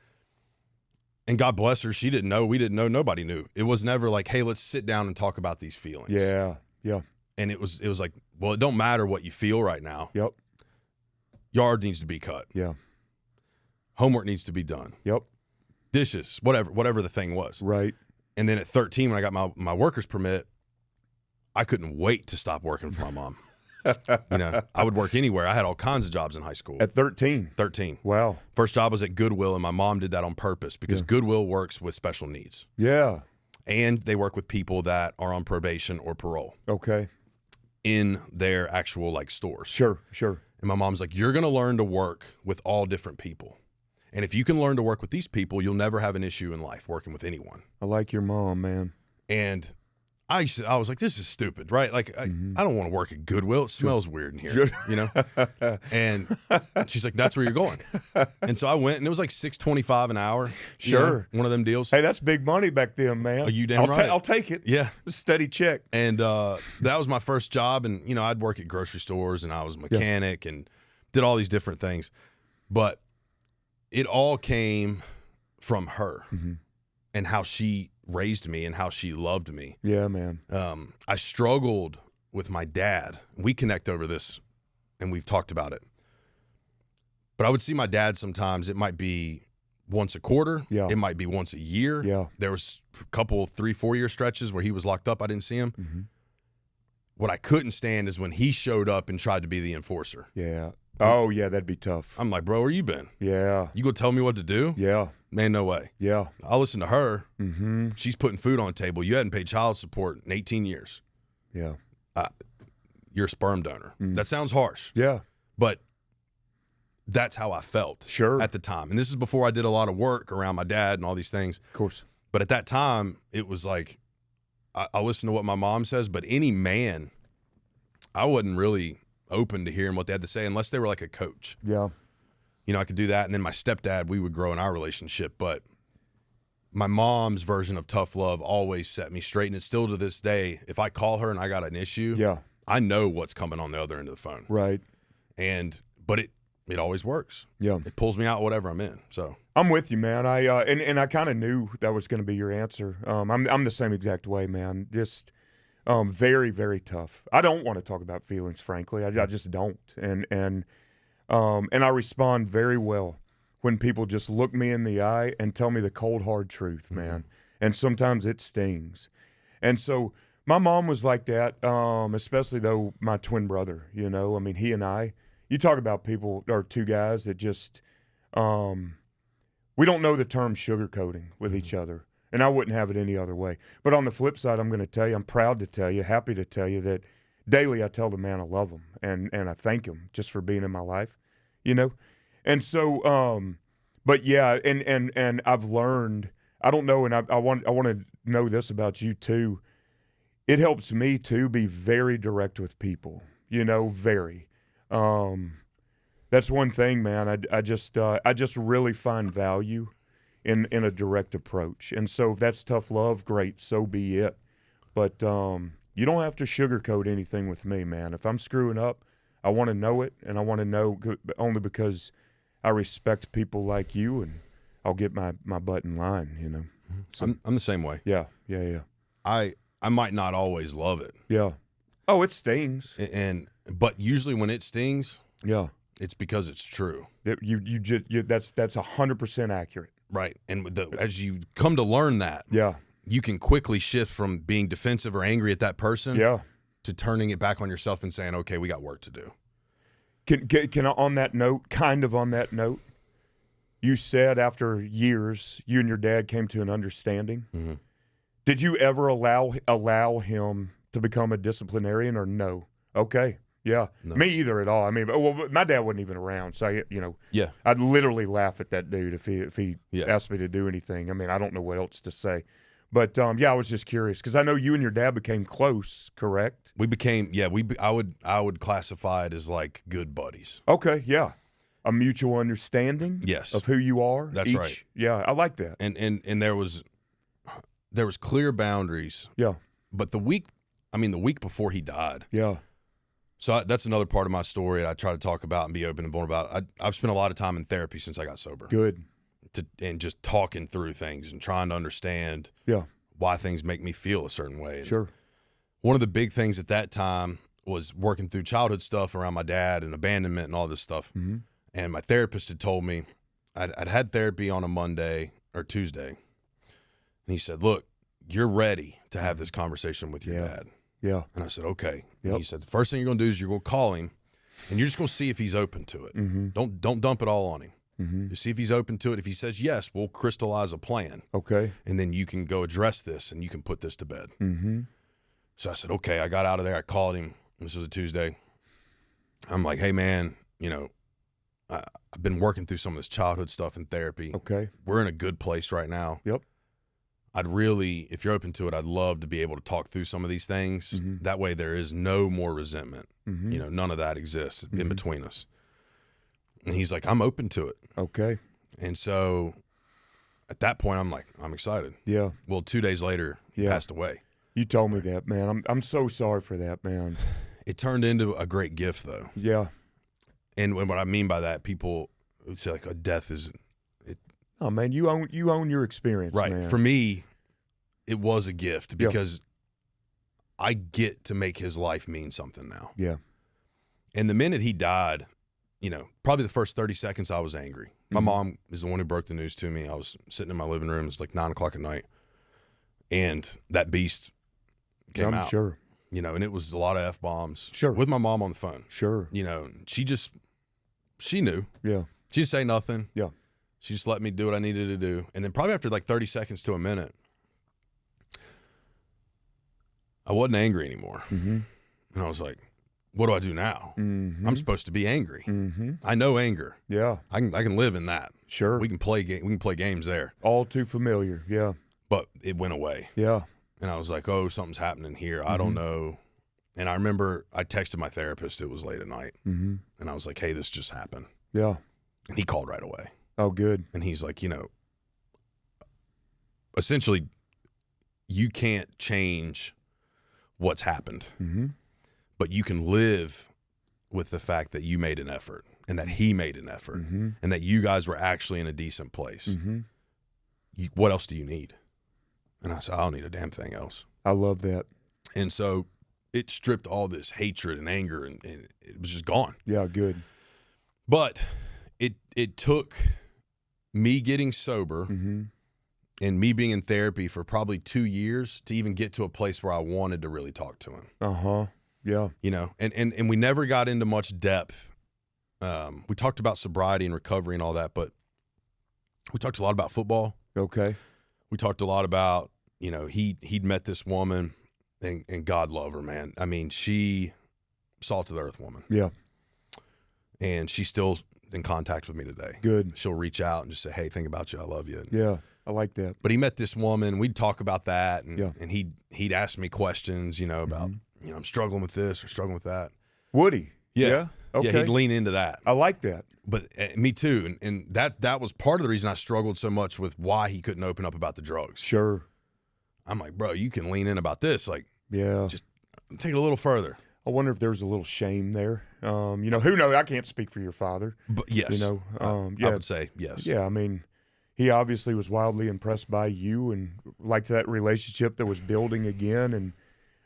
and God bless her, she didn't know, we didn't know, nobody knew. It was never like, hey, let's sit down and talk about these feelings. Yeah. Yeah. And it was like, well, it don't matter what you feel right now. Yep. Yard needs to be cut. Yeah. Homework needs to be done. Yep. Dishes, whatever the thing was. Right. And then at 13, when I got my worker's permit, I couldn't wait to stop working for my mom. I would work anywhere. I had all kinds of jobs in high school. At 13? 13. Wow. First job was at Goodwill, and my mom did that on purpose because Goodwill works with special needs. Yeah. And they work with people that are on probation or parole. Okay. In their actual, stores. Sure, sure. And my mom's like, you're going to learn to work with all different people. And if you can learn to work with these people, you'll never have an issue in life working with anyone. I like your mom, man. And I was like, this is stupid, right? Like, I don't want to work at Goodwill. It smells weird in here, And she's like, that's where you're going. And so I went, and it was like $6.25 an hour. Sure. One of them deals. Hey, that's big money back then, man. Are you damn right? I'll take it. Yeah. Steady check. And that was my first job. And, I'd work at grocery stores, and I was a mechanic and did all these different things. But it all came from her and how she raised me and how she loved me. Yeah, man. I struggled with my dad. We connect over this, and we've talked about it. But I would see my dad sometimes. It might be once a quarter. Yeah. It might be once a year. Yeah. There was a couple 3-4 year stretches where he was locked up. I didn't see him. Mm-hmm. What I couldn't stand is when he showed up and tried to be the enforcer. Yeah. Oh, yeah, that'd be tough. I'm like, bro, where you been? Yeah. You gonna tell me what to do? Yeah. Man, no way. Yeah. I'll listen to her. Mm-hmm. She's putting food on the table. You hadn't paid child support in 18 years. Yeah. You're a sperm donor. That sounds harsh. Yeah. But that's how I felt at the time. And this is before I did a lot of work around my dad and all these things. Of course. But at that time, it was like, I listen to what my mom says, but any man, I wasn't really open to hearing what they had to say unless they were like a coach. Yeah. I could do that. And then my stepdad, we would grow in our relationship. But my mom's version of tough love always set me straight. And it's still to this day, if I call her and I got an issue, I know what's coming on the other end of the phone. Right. But it always works. Yeah. It pulls me out whatever I'm in. So I'm with you, man. I kind of knew that was going to be your answer. I'm the same exact way, man. Just very, very tough. I don't want to talk about feelings, frankly. I just don't. And I respond very well when people just look me in the eye and tell me the cold, hard truth, man. And sometimes it stings. And so my mom was like that, especially though my twin brother, you know. I mean, he and I, you talk about people, or two guys that just, we don't know the term sugarcoating with each other. And I wouldn't have it any other way. But on the flip side, I'm going to tell you, I'm proud to tell you, happy to tell you that daily I tell the man I love him and I thank him just for being in my life, you know? And so, but yeah, and I've learned, I don't know, and I want to know this about you too. It helps me to be very direct with people, you know, very. That's one thing, man. I just really find value in a direct approach. And so if that's tough love, great, so be it. But you don't have to sugarcoat anything with me, man. If I'm screwing up, I want to know it, and I want to know only because I respect people like you, and I'll get my butt in line, you know. So, I'm the same way. Yeah. I might not always love it. Yeah. Oh, it stings. But usually when it stings, Yeah. it's because it's true. That's 100% accurate. Right. And as you come to learn that, Yeah. you can quickly shift from being defensive or angry at that person Yeah. to turning it back on yourself and saying, okay, we got work to do. Can I, on that note, you said after years, you and your dad came to an understanding. Mm-hmm. Did you ever allow him to become a disciplinarian, or no? Okay. Yeah. No. Me either at all. I mean, well, my dad wasn't even around, so Yeah. I'd literally laugh at that dude if he Yeah. asked me to do anything. I mean, I don't know what else to say. But I was just curious because I know you and your dad became close, correct? We became, I would classify it as like good buddies. Okay, yeah. A mutual understanding Yes. of who you are. That's right. Yeah, I like that. And there was clear boundaries. Yeah. But the week before he died. Yeah. So that's another part of my story I try to talk about and be open and vulnerable about. I've spent a lot of time in therapy since I got sober. Good. And just talking through things and trying to understand why things make me feel a certain way. And Sure. one of the big things at that time was working through childhood stuff around my dad and abandonment and all this stuff. Mm-hmm. And my therapist had told me I'd had therapy on a Monday or Tuesday. And he said, look, you're ready to have this conversation with your dad. Yeah. And I said, okay. Yep. And he said, the first thing you're going to do is you're going to call him and you're just going to see if he's open to it. Mm-hmm. Don't dump it all on him. Mm-hmm. Just see if he's open to it. If he says yes, we'll crystallize a plan. Okay. And then you can go address this and you can put this to bed. Mm-hmm. So I said, okay. I got out of there. I called him. This was a Tuesday. I'm like, hey, man, I've been working through some of this childhood stuff in therapy. Okay. We're in a good place right now. Yep. I'd really, if you're open to it, I'd love to be able to talk through some of these things. Mm-hmm. That way there is no more resentment. Mm-hmm. None of that exists in Mm-hmm. between us. And he's like, I'm open to it. Okay. And so at that point, I'm like, I'm excited. Yeah. Well, 2 days later, he passed away. You told me that, man. I'm so sorry for that, man. It turned into a great gift, though. Yeah. And what I mean by that, people would say, like, a death is... Oh, man, you own your experience, right. man. For me, it was a gift because I get to make his life mean something now. Yeah. And the minute he died, probably the first 30 seconds I was angry. My mom is the one who broke the news to me. I was sitting in my living room. It's like 9 o'clock at night. And that beast came out. Sure. And it was a lot of F-bombs. Sure. With my mom on the phone. Sure. She knew. Yeah. She didn't say nothing. Yeah. She just let me do what I needed to do. And then probably after like 30 seconds to a minute, I wasn't angry anymore. Mm-hmm. And I was like, what do I do now? Mm-hmm. I'm supposed to be angry. Mm-hmm. I know anger. Yeah. I can live in that. Sure. We can play games there. All too familiar. Yeah. But it went away. Yeah. And I was like, oh, something's happening here. I don't know. And I remember I texted my therapist. It was late at night. Mm-hmm. And I was like, hey, this just happened. Yeah. And he called right away. Oh, good. And he's like, essentially, you can't change what's happened. Mm-hmm. but you can live with the fact that you made an effort and that he made an effort and that you guys were actually in a decent place. What else do you need? And I said, I don't need a damn thing else. I love that. And so it stripped all this hatred and anger, and it was just gone. Yeah, good. But it took me getting sober and me being in therapy for probably 2 years to even get to a place where I wanted to really talk to him. Yeah. You know, and we never got into much depth. We talked about sobriety and recovery and all that, but we talked a lot about football. Okay. We talked a lot about, you know, he'd met this woman, and God love her, man. I mean, she salt of the earth woman. Yeah. And she's still in contact with me today. Good. She'll reach out and just say, hey, think about you. I love you. Yeah. I like that. But he met this woman. We'd talk about that. And, Yeah. and he'd ask me questions, you know, about, you know, I'm struggling with this or struggling with that. Would he? Yeah. Okay. Yeah, he'd lean into that. I like that. But me too. And that was part of the reason I struggled so much with why he couldn't open up about the drugs. Sure. I'm like, bro, you can lean in about this. Like, Yeah. just take it a little further. I wonder if there's a little shame there. You know, who knows? I can't speak for your father. But yes. You know, I would say yes. Yeah, I mean, he obviously was wildly impressed by you and liked that relationship that was building again. And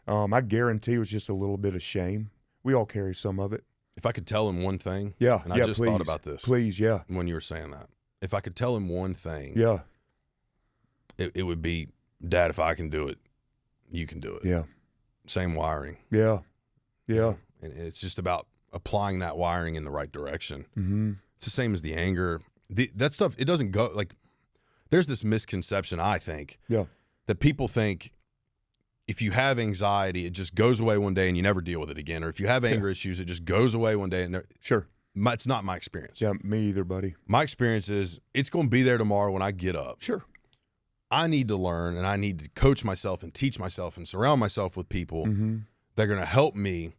I guarantee it was just a little bit of shame. We all carry some of it. If I could tell him one thing, Yeah, and I just please. thought about this Please, yeah. when you were saying that. If I could tell him one thing, Yeah, it would be, Dad, if I can do it, you can do it. yeah, Same wiring. yeah, yeah. And it's just about applying that wiring in the right direction. Mm-hmm. It's the same as the anger. That stuff, it doesn't go, like, there's this misconception, I think, Yeah. that people think if you have anxiety, it just goes away one day and you never deal with it again. Or if you have anger issues, it just goes away one day. And Sure. it's not my experience. Yeah, me either, buddy. My experience is it's going to be there tomorrow when I get up. Sure. I need to learn, and I need to coach myself and teach myself and surround myself with people that are going to help me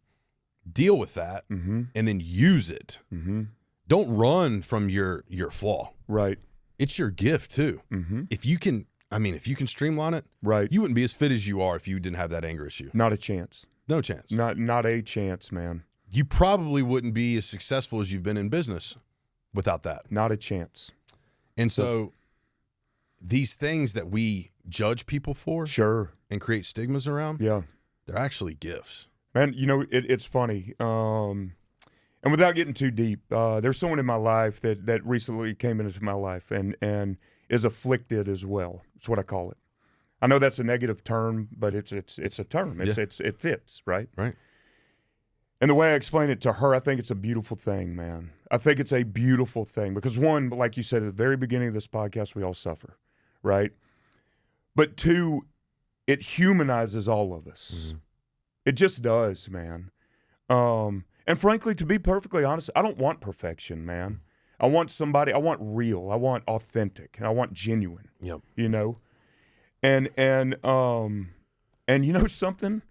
deal with that and then use it. Don't run from your flaw. Right. It's your gift too. If you can streamline it, Right. you wouldn't be as fit as you are if you didn't have that anger issue. Not a chance. No chance. Not a chance, man. You probably wouldn't be as successful as you've been in business without that. Not a chance. And so these things that we judge people for Sure. and create stigmas around, Yeah. they're actually gifts. Man, you know, it's funny. And without getting too deep, there's someone in my life that recently came into my life and is afflicted as well. That's what I call it. I know that's a negative term, but it's a term. It fits, right? Right. And the way I explain it to her, I think it's a beautiful thing, man. I think it's a beautiful thing because one, like you said at the very beginning of this podcast, we all suffer, right? But two, it humanizes all of us. It just does, man. And frankly, to be perfectly honest, I don't want perfection, man. I want real. I want authentic. And I want genuine. Yep. You know? And you know something?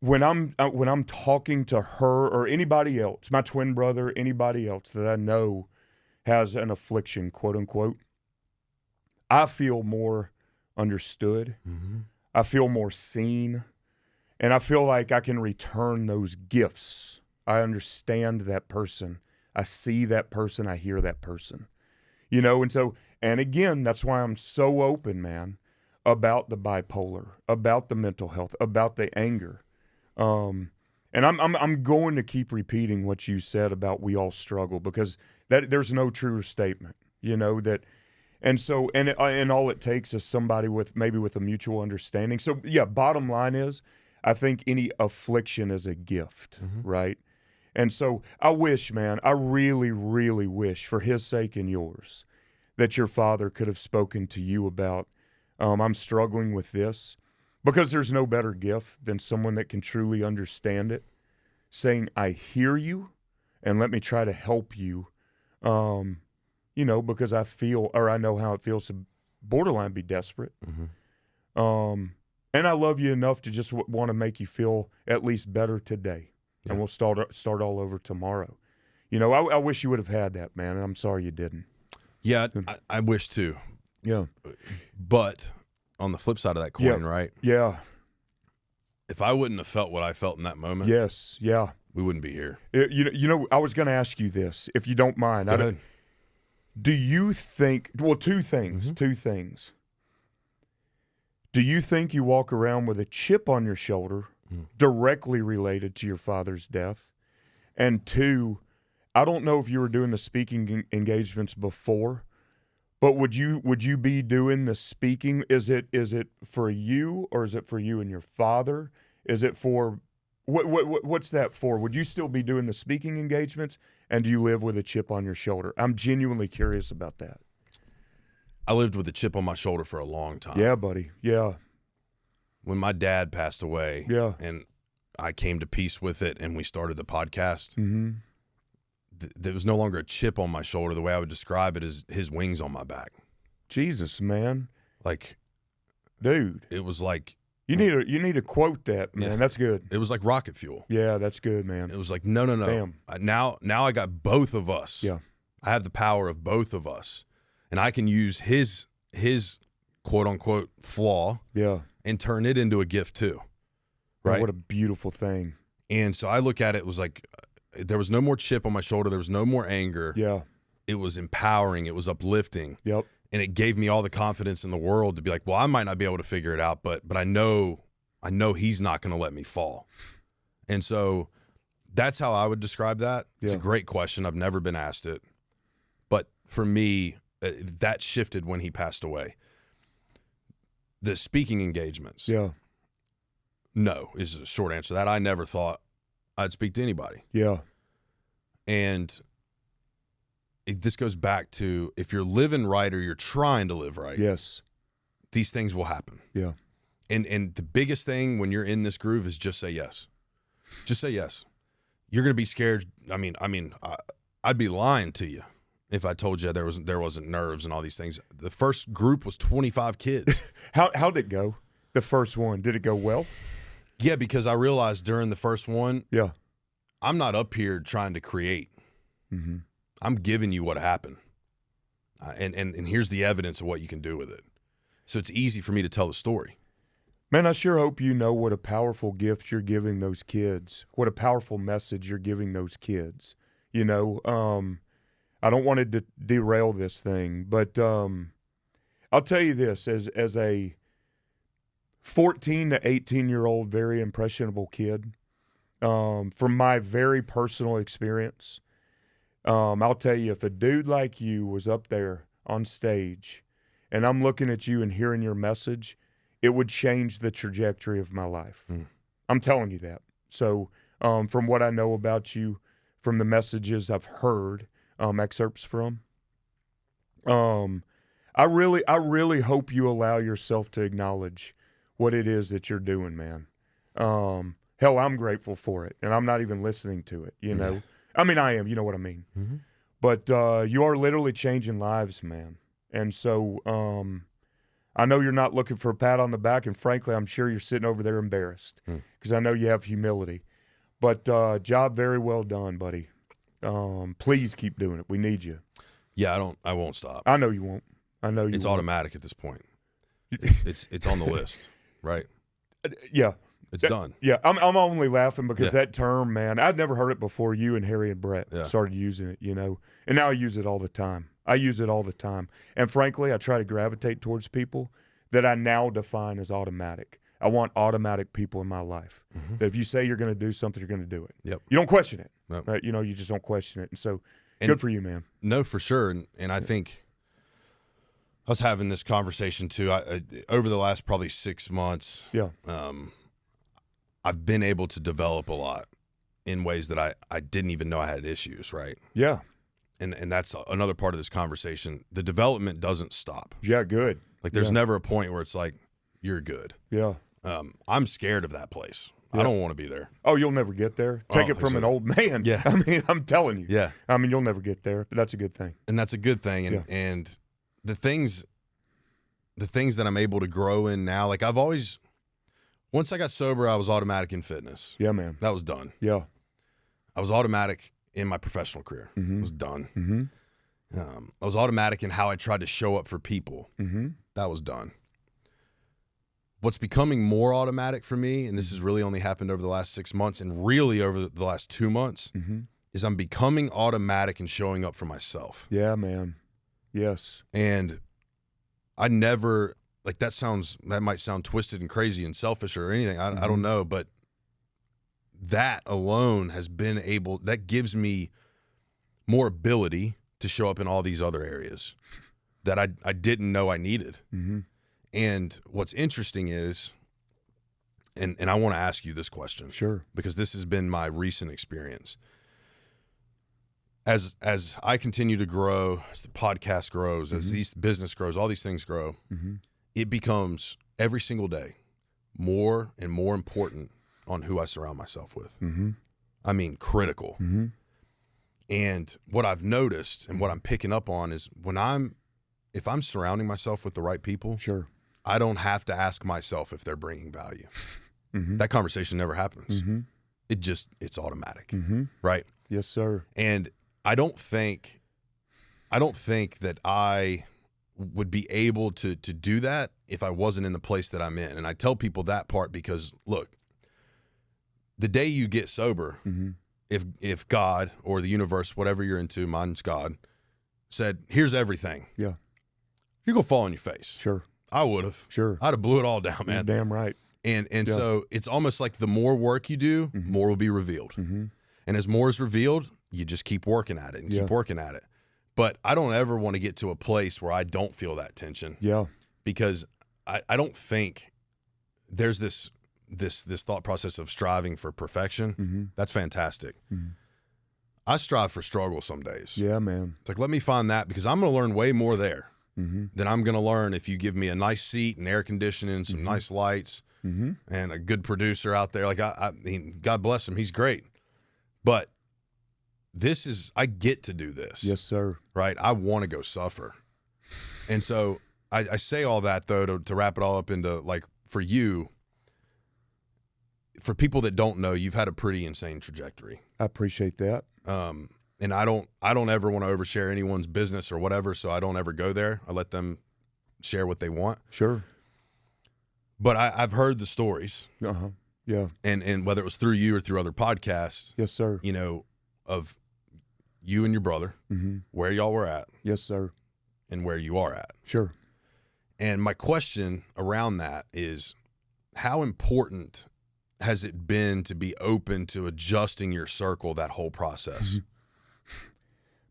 When I'm talking to her or anybody else, my twin brother, anybody else that I know has an affliction, quote unquote, I feel more understood. I feel more seen. And I feel like I can return those gifts. I understand that person. I see that person. I hear that person. You know, and again, that's why I'm so open, man, about the bipolar, about the mental health, about the anger. And I'm going to keep repeating what you said about we all struggle because there's no truer statement, you know, that. And so, and all it takes is somebody with a mutual understanding. So yeah, bottom line is, I think any affliction is a gift, right? And so I wish, man, I really, really wish for his sake and yours that your father could have spoken to you about, I'm struggling with this, because there's no better gift than someone that can truly understand it, saying, I hear you, and let me try to help you, you know, because I know how it feels to borderline be desperate. And I love you enough to just want to make you feel at least better today. Yeah. And we'll start all over tomorrow. You know, I wish you would have had that, man, and I'm sorry you didn't. Yeah, I wish too. Yeah. But on the flip side of that coin, right? Yeah. If I wouldn't have felt what I felt in that moment, Yes, yeah. we wouldn't be here. You know, I was going to ask you this, if you don't mind. Go ahead. Do you think, well, two things. Do you think you walk around with a chip on your shoulder directly related to your father's death? And two, I don't know if you were doing the speaking engagements before, but would you be doing the speaking? Is it for you, or is it for you and your father? Is it for what's that for? Would you still be doing the speaking engagements, and do you live with a chip on your shoulder? I'm genuinely curious about that. I lived with a chip on my shoulder for a long time. Yeah, buddy. Yeah. When my dad passed away, Yeah. and I came to peace with it, and we started the podcast, there was no longer a chip on my shoulder. The way I would describe it is his wings on my back. Jesus, man. Like, dude, it was like, you need to quote that, man. Yeah. That's good. It was like rocket fuel. Yeah, that's good, man. It was like, no. Damn. Now I got both of us. Yeah. I have the power of both of us, and I can use his quote unquote flaw, Yeah, and turn it into a gift too. Man, Right. what a beautiful thing. And so I look at it was like, there was no more chip on my shoulder. There was no more anger. Yeah. It was empowering. It was uplifting. Yep. And it gave me all the confidence in the world to be like, well, I might not be able to figure it out, but I know he's not going to let me fall. And so that's how I would describe that. It's a Yeah. great question. I've never been asked it. But for me, that shifted when he passed away. The speaking engagements. Yeah. No is the short answer to that. I never thought I'd speak to anybody. Yeah. And this goes back to, if you're living right or you're trying to live right, Yes. these things will happen. Yeah. And the biggest thing when you're in this groove is just say yes. Just say yes. You're going to be scared. I'd be lying to you if I told you there wasn't nerves and all these things. The first group was 25 kids. How'd it go? The first one, did it go well? Yeah, because I realized during the first one, Yeah. I'm not up here trying to create. Mm-hmm. I'm giving you what happened. And here's the evidence of what you can do with it. So it's easy for me to tell the story. Man, I sure hope you know what a powerful gift you're giving those kids, what a powerful message you're giving those kids. You know, I don't want to derail this thing, but I'll tell you this, as a 14 to 18-year-old, very impressionable kid, from my very personal experience, I'll tell you, if a dude like you was up there on stage and I'm looking at you and hearing your message, it would change the trajectory of my life. I'm telling you that. So from what I know about you, from the messages I've heard excerpts from, I really hope you allow yourself to acknowledge what it is that you're doing, man. Hell, I'm grateful for it, and I'm not even listening to it, you know. I mean, I am, you know what I mean. Mm-hmm. But you are literally changing lives, man. And so I know you're not looking for a pat on the back, and frankly, I'm sure you're sitting over there embarrassed because I know you have humility. But job very well done, buddy. Please keep doing it. We need you. Yeah, I won't stop. I know you won't. I know you It's won't. automatic at this point. It's on the list, right? Yeah. It's done. Yeah, I'm only laughing because that term, man, I'd never heard it before you and Harry and Brett started using it, you know. And now I use it all the time. And frankly, I try to gravitate towards people that I now define as automatic. I want automatic people in my life. That if you say you're going to do something, you're going to do it. Yep. You don't question it. Nope. Right? You know, you just don't question it. And so good for you, man. No, for sure. And I think I was having this conversation too. I over the last probably 6 months, I've been able to develop a lot in ways that I didn't even know I had issues, right? Yeah. And that's another part of this conversation. The development doesn't stop. Yeah, good. Like there's never a point where it's like, you're good. Yeah. I'm scared of that place. I don't want to be there. Oh, you'll never get there. Take it from an old man. Yeah. I mean, I'm telling you. Yeah. I mean, you'll never get there, but that's a good thing. And that's a good thing. And the things that I'm able to grow in now, like once I got sober, I was automatic in fitness. Yeah, man. That was done. Yeah. I was automatic in my professional career. It was done. I was automatic in how I tried to show up for people. That was done. what's becoming more automatic for me, and this has really only happened over the last 6 months and really over the last 2 months, is I'm becoming automatic in showing up for myself. Yeah, man. Yes. And I never, like, that might sound twisted and crazy and selfish or anything. I don't know, but that alone that gives me more ability to show up in all these other areas that I didn't know I needed. And what's interesting is, and I want to ask you this question. Sure. Because this has been my recent experience. As I continue to grow, as the podcast grows, as these business grows, all these things grow, it becomes every single day more and more important on who I surround myself with. I mean, critical. And what I've noticed and what I'm picking up on is if I'm surrounding myself with the right people, Sure. I don't have to ask myself if they're bringing value. That conversation never happens. It's automatic, right? Yes, sir. And I don't think that I would be able to do that if I wasn't in the place that I'm in. And I tell people that part because, look, the day you get sober, if God or the universe, whatever you're into, mine's God, said, here's everything. Yeah. You're going to fall on your face. Sure. I would have. Sure. I'd have blew it all down, man. You're damn right. And so it's almost like the more work you do, more will be revealed. And as more is revealed, you just keep working at it and keep working at it. But I don't ever want to get to a place where I don't feel that tension. Yeah. Because I don't think there's this thought process of striving for perfection. That's fantastic. I strive for struggle some days. Yeah, man. It's like, let me find that, because I'm going to learn way more there than I'm going to learn if you give me a nice seat and air conditioning, some nice lights, and a good producer out there. Like, I mean, God bless him. He's great. But I get to do this. Yes, sir. Right? I want to go suffer. And so I say all that, though, to wrap it all up into, like, for you, for people that don't know, you've had a pretty insane trajectory. I appreciate that. And I don't ever want to overshare anyone's business or whatever, so I don't ever go there. I let them share what they want. Sure. But I've heard the stories. Yeah. And whether it was through you or through other podcasts. Yes, sir. You know, of you and your brother, where y'all were at. Yes, sir. And where you are at. Sure. And my question around that is, how important has it been to be open to adjusting your circle that whole process?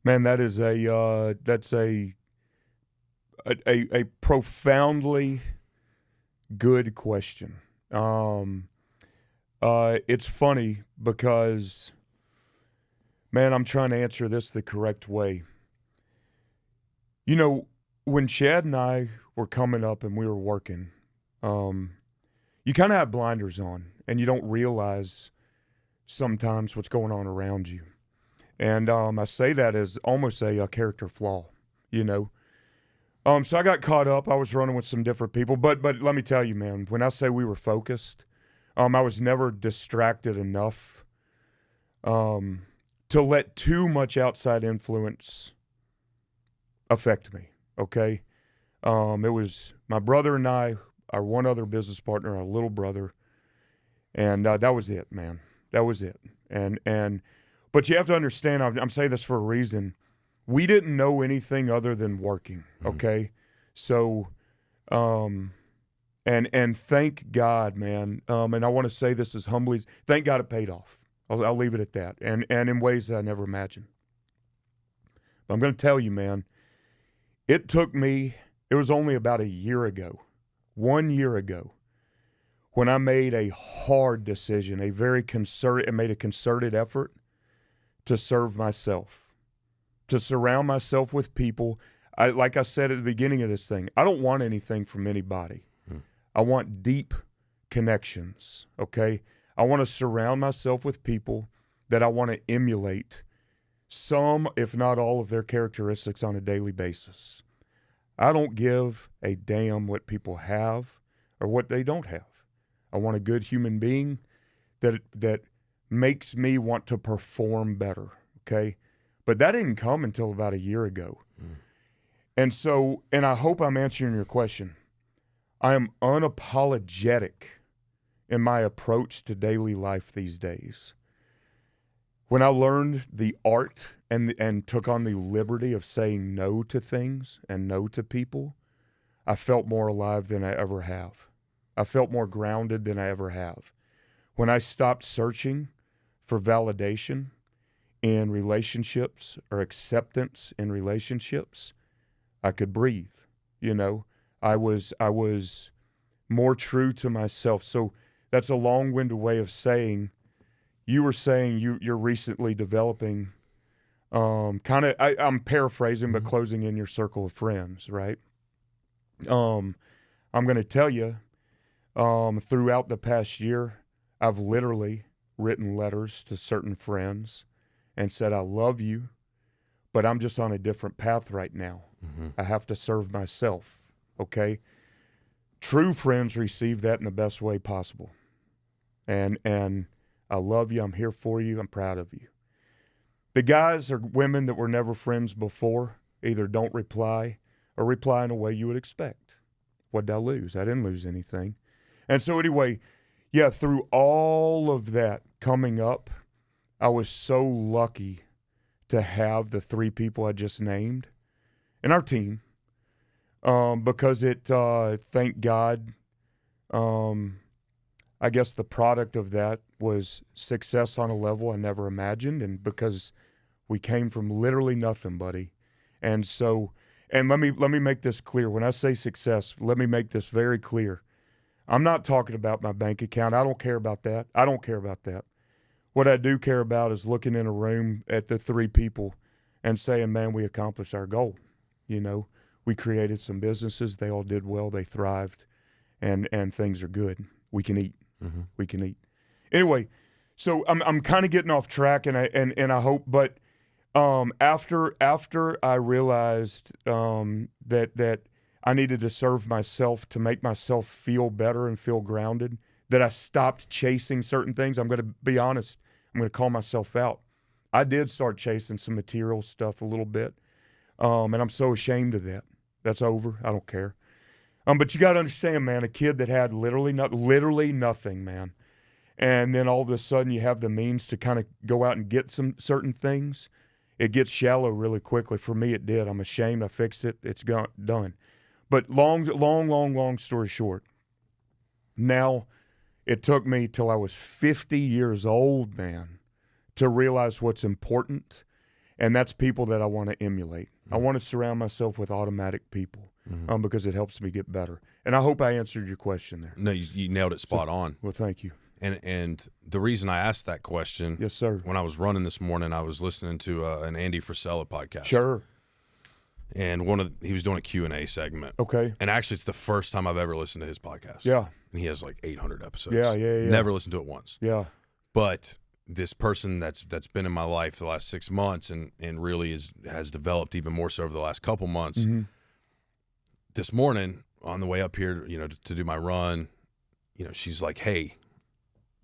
Man, that is that's a profoundly good question. It's funny because, man, I'm trying to answer this the correct way. You know, when Chad and I were coming up and we were working, you kind of have blinders on and you don't realize sometimes what's going on around you. And I say that as almost a character flaw, you know. So I got caught up. I was running with some different people. But let me tell you, man, when I say we were focused, I was never distracted enough to let too much outside influence affect me, okay? It was my brother and I, our one other business partner, our little brother, and that was it, man. That was it. But you have to understand, I'm saying this for a reason. We didn't know anything other than working, okay? So, and thank God, man. And I want to say this as humbly, thank God it paid off. I'll leave it at that. And in ways that I never imagined. But I'm going to tell you, man, it was only about 1 year ago, 1 year ago, when I made a hard decision, made a concerted effort to serve myself, to surround myself with people. Like I said at the beginning of this thing, I don't want anything from anybody. I want deep connections, okay? I want to surround myself with people that I want to emulate some, if not all, of their characteristics on a daily basis. I don't give a damn what people have or what they don't have. I want a good human being that makes me want to perform better, okay? But that didn't come until about 1 year ago. And so, and I hope I'm answering your question. I am unapologetic in my approach to daily life these days. When I learned the art and took on the liberty of saying no to things and no to people, I felt more alive than I ever have. I felt more grounded than I ever have. When I stopped searching for validation in relationships or acceptance in relationships, I could breathe. You know, I was more true to myself. So that's a long-winded way of saying, you were saying you're recently developing, I'm paraphrasing, but closing in your circle of friends, right? I'm going to tell you, throughout the past year, I've literally written letters to certain friends and said, I love you, but I'm just on a different path right now. Mm-hmm. I have to serve myself, okay? True friends receive that in the best way possible. And I love you, I'm here for you, I'm proud of you. The guys or women that were never friends before either don't reply or reply in a way you would expect. What'd I lose? I didn't lose anything. And so anyway, yeah, through all of that coming up, I was so lucky to have the three people I just named in our team, because it, thank God, I guess the product of that was success on a level I never imagined, and because we came from literally nothing, buddy. And so, and let me make this clear. When I say success, let me make this very clear. I'm not talking about my bank account. I don't care about that. I don't care about that. What I do care about is looking in a room at the three people and saying, man, we accomplished our goal. You know, we created some businesses. They all did well. They thrived, and things are good. We can eat. Mm-hmm. We can eat. Anyway, so I'm kind of getting off track, and I hope, but after I realized that I needed to serve myself to make myself feel better and feel grounded, that I stopped chasing certain things. I'm going to be honest. I'm going to call myself out. I did start chasing some material stuff a little bit, and I'm so ashamed of that. That's over. I don't care. But you got to understand, man, a kid that had literally nothing, man, and then all of a sudden you have the means to kind of go out and get some certain things, it gets shallow really quickly. For me, it did. I'm ashamed. I fixed it. It's done. But long story short, now it took me till I was 50 years old, man, to realize what's important, and that's people that I want to emulate. Mm-hmm. I want to surround myself with automatic people, mm-hmm. Because it helps me get better. And I hope I answered your question there. No, you nailed it spot on. Well, thank you. And the reason I asked that question, yes, sir. When I was running this morning, I was listening to an Andy Frisella podcast. Sure. And he was doing a Q&A segment. Okay. And actually, it's the first time I've ever listened to his podcast. Yeah. And he has like 800 episodes. Yeah. Never listened to it once. Yeah. But this person that's been in my life the last 6 months and really has developed even more so over the last couple months. Mm-hmm. This morning on the way up here, to do my run, she's like, hey,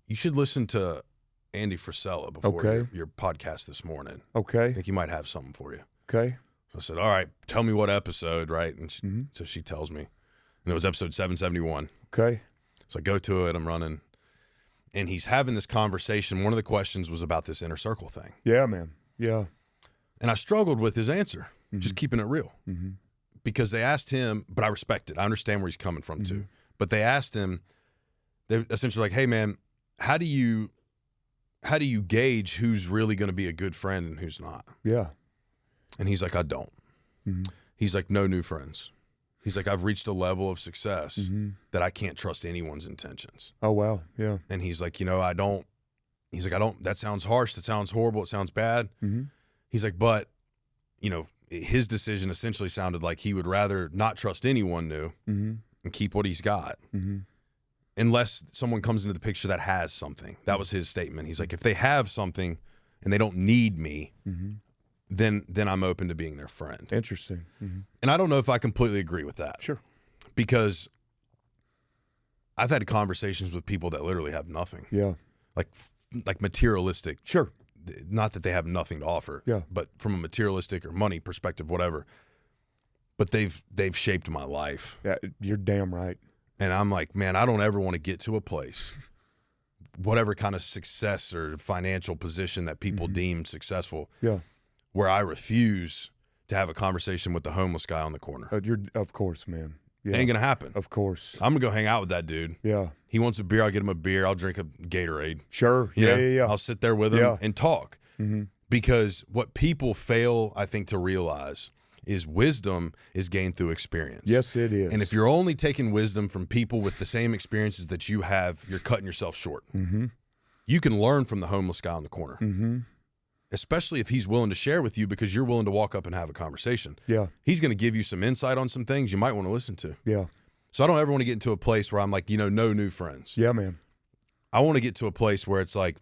you should listen to Andy Frisella before your podcast this morning. Okay. I think he might have something for you. Okay. So I said, all right, tell me what episode, right? And so she tells me. And it was episode 771. Okay. So I go to it, I'm running. And he's having this conversation. One of the questions was about this inner circle thing. Yeah, man. Yeah. And I struggled with his answer, just keeping it real. Mm-hmm. Because they asked him, but I respect it. I understand where he's coming from too. But they asked him, they essentially like, hey man, how do you gauge who's really going to be a good friend and who's not? Yeah. And he's like, I don't. Mm-hmm. He's like, no new friends. He's like, I've reached a level of success that I can't trust anyone's intentions. Oh, wow. Yeah. And he's like, I don't, that sounds harsh. That sounds horrible. It sounds bad. Mm-hmm. He's like, but, his decision essentially sounded like he would rather not trust anyone new and keep what he's got. Mm-hmm. Unless someone comes into the picture that has something. That was his statement. He's like, if they have something and they don't need me, then I'm open to being their friend. Interesting. Mm-hmm. And I don't know if I completely agree with that. Sure. Because I've had conversations with people that literally have nothing. Yeah. Like materialistic. Sure. Not that they have nothing to offer. Yeah. But from a materialistic or money perspective, whatever. But they've shaped my life. Yeah, you're damn right. And I'm like, man, I don't ever want to get to a place, whatever kind of success or financial position that people deem successful, where I refuse to have a conversation with the homeless guy on the corner. Of course, man. Yeah. Ain't gonna happen. Of course. I'm gonna go hang out with that dude. Yeah. He wants a beer, I'll get him a beer. I'll drink a Gatorade. Sure. You know? Yeah. I'll sit there with him and talk. Because what people fail, I think, to realize is wisdom is gained through experience. Yes, it is. And if you're only taking wisdom from people with the same experiences that you have, you're cutting yourself short. You can learn from the homeless guy on the corner. Especially if he's willing to share with you because you're willing to walk up and have a conversation. Yeah. He's going to give you some insight on some things you might want to listen to. Yeah. So I don't ever want to get into a place where I'm like, no new friends. Yeah, man. I want to get to a place where it's like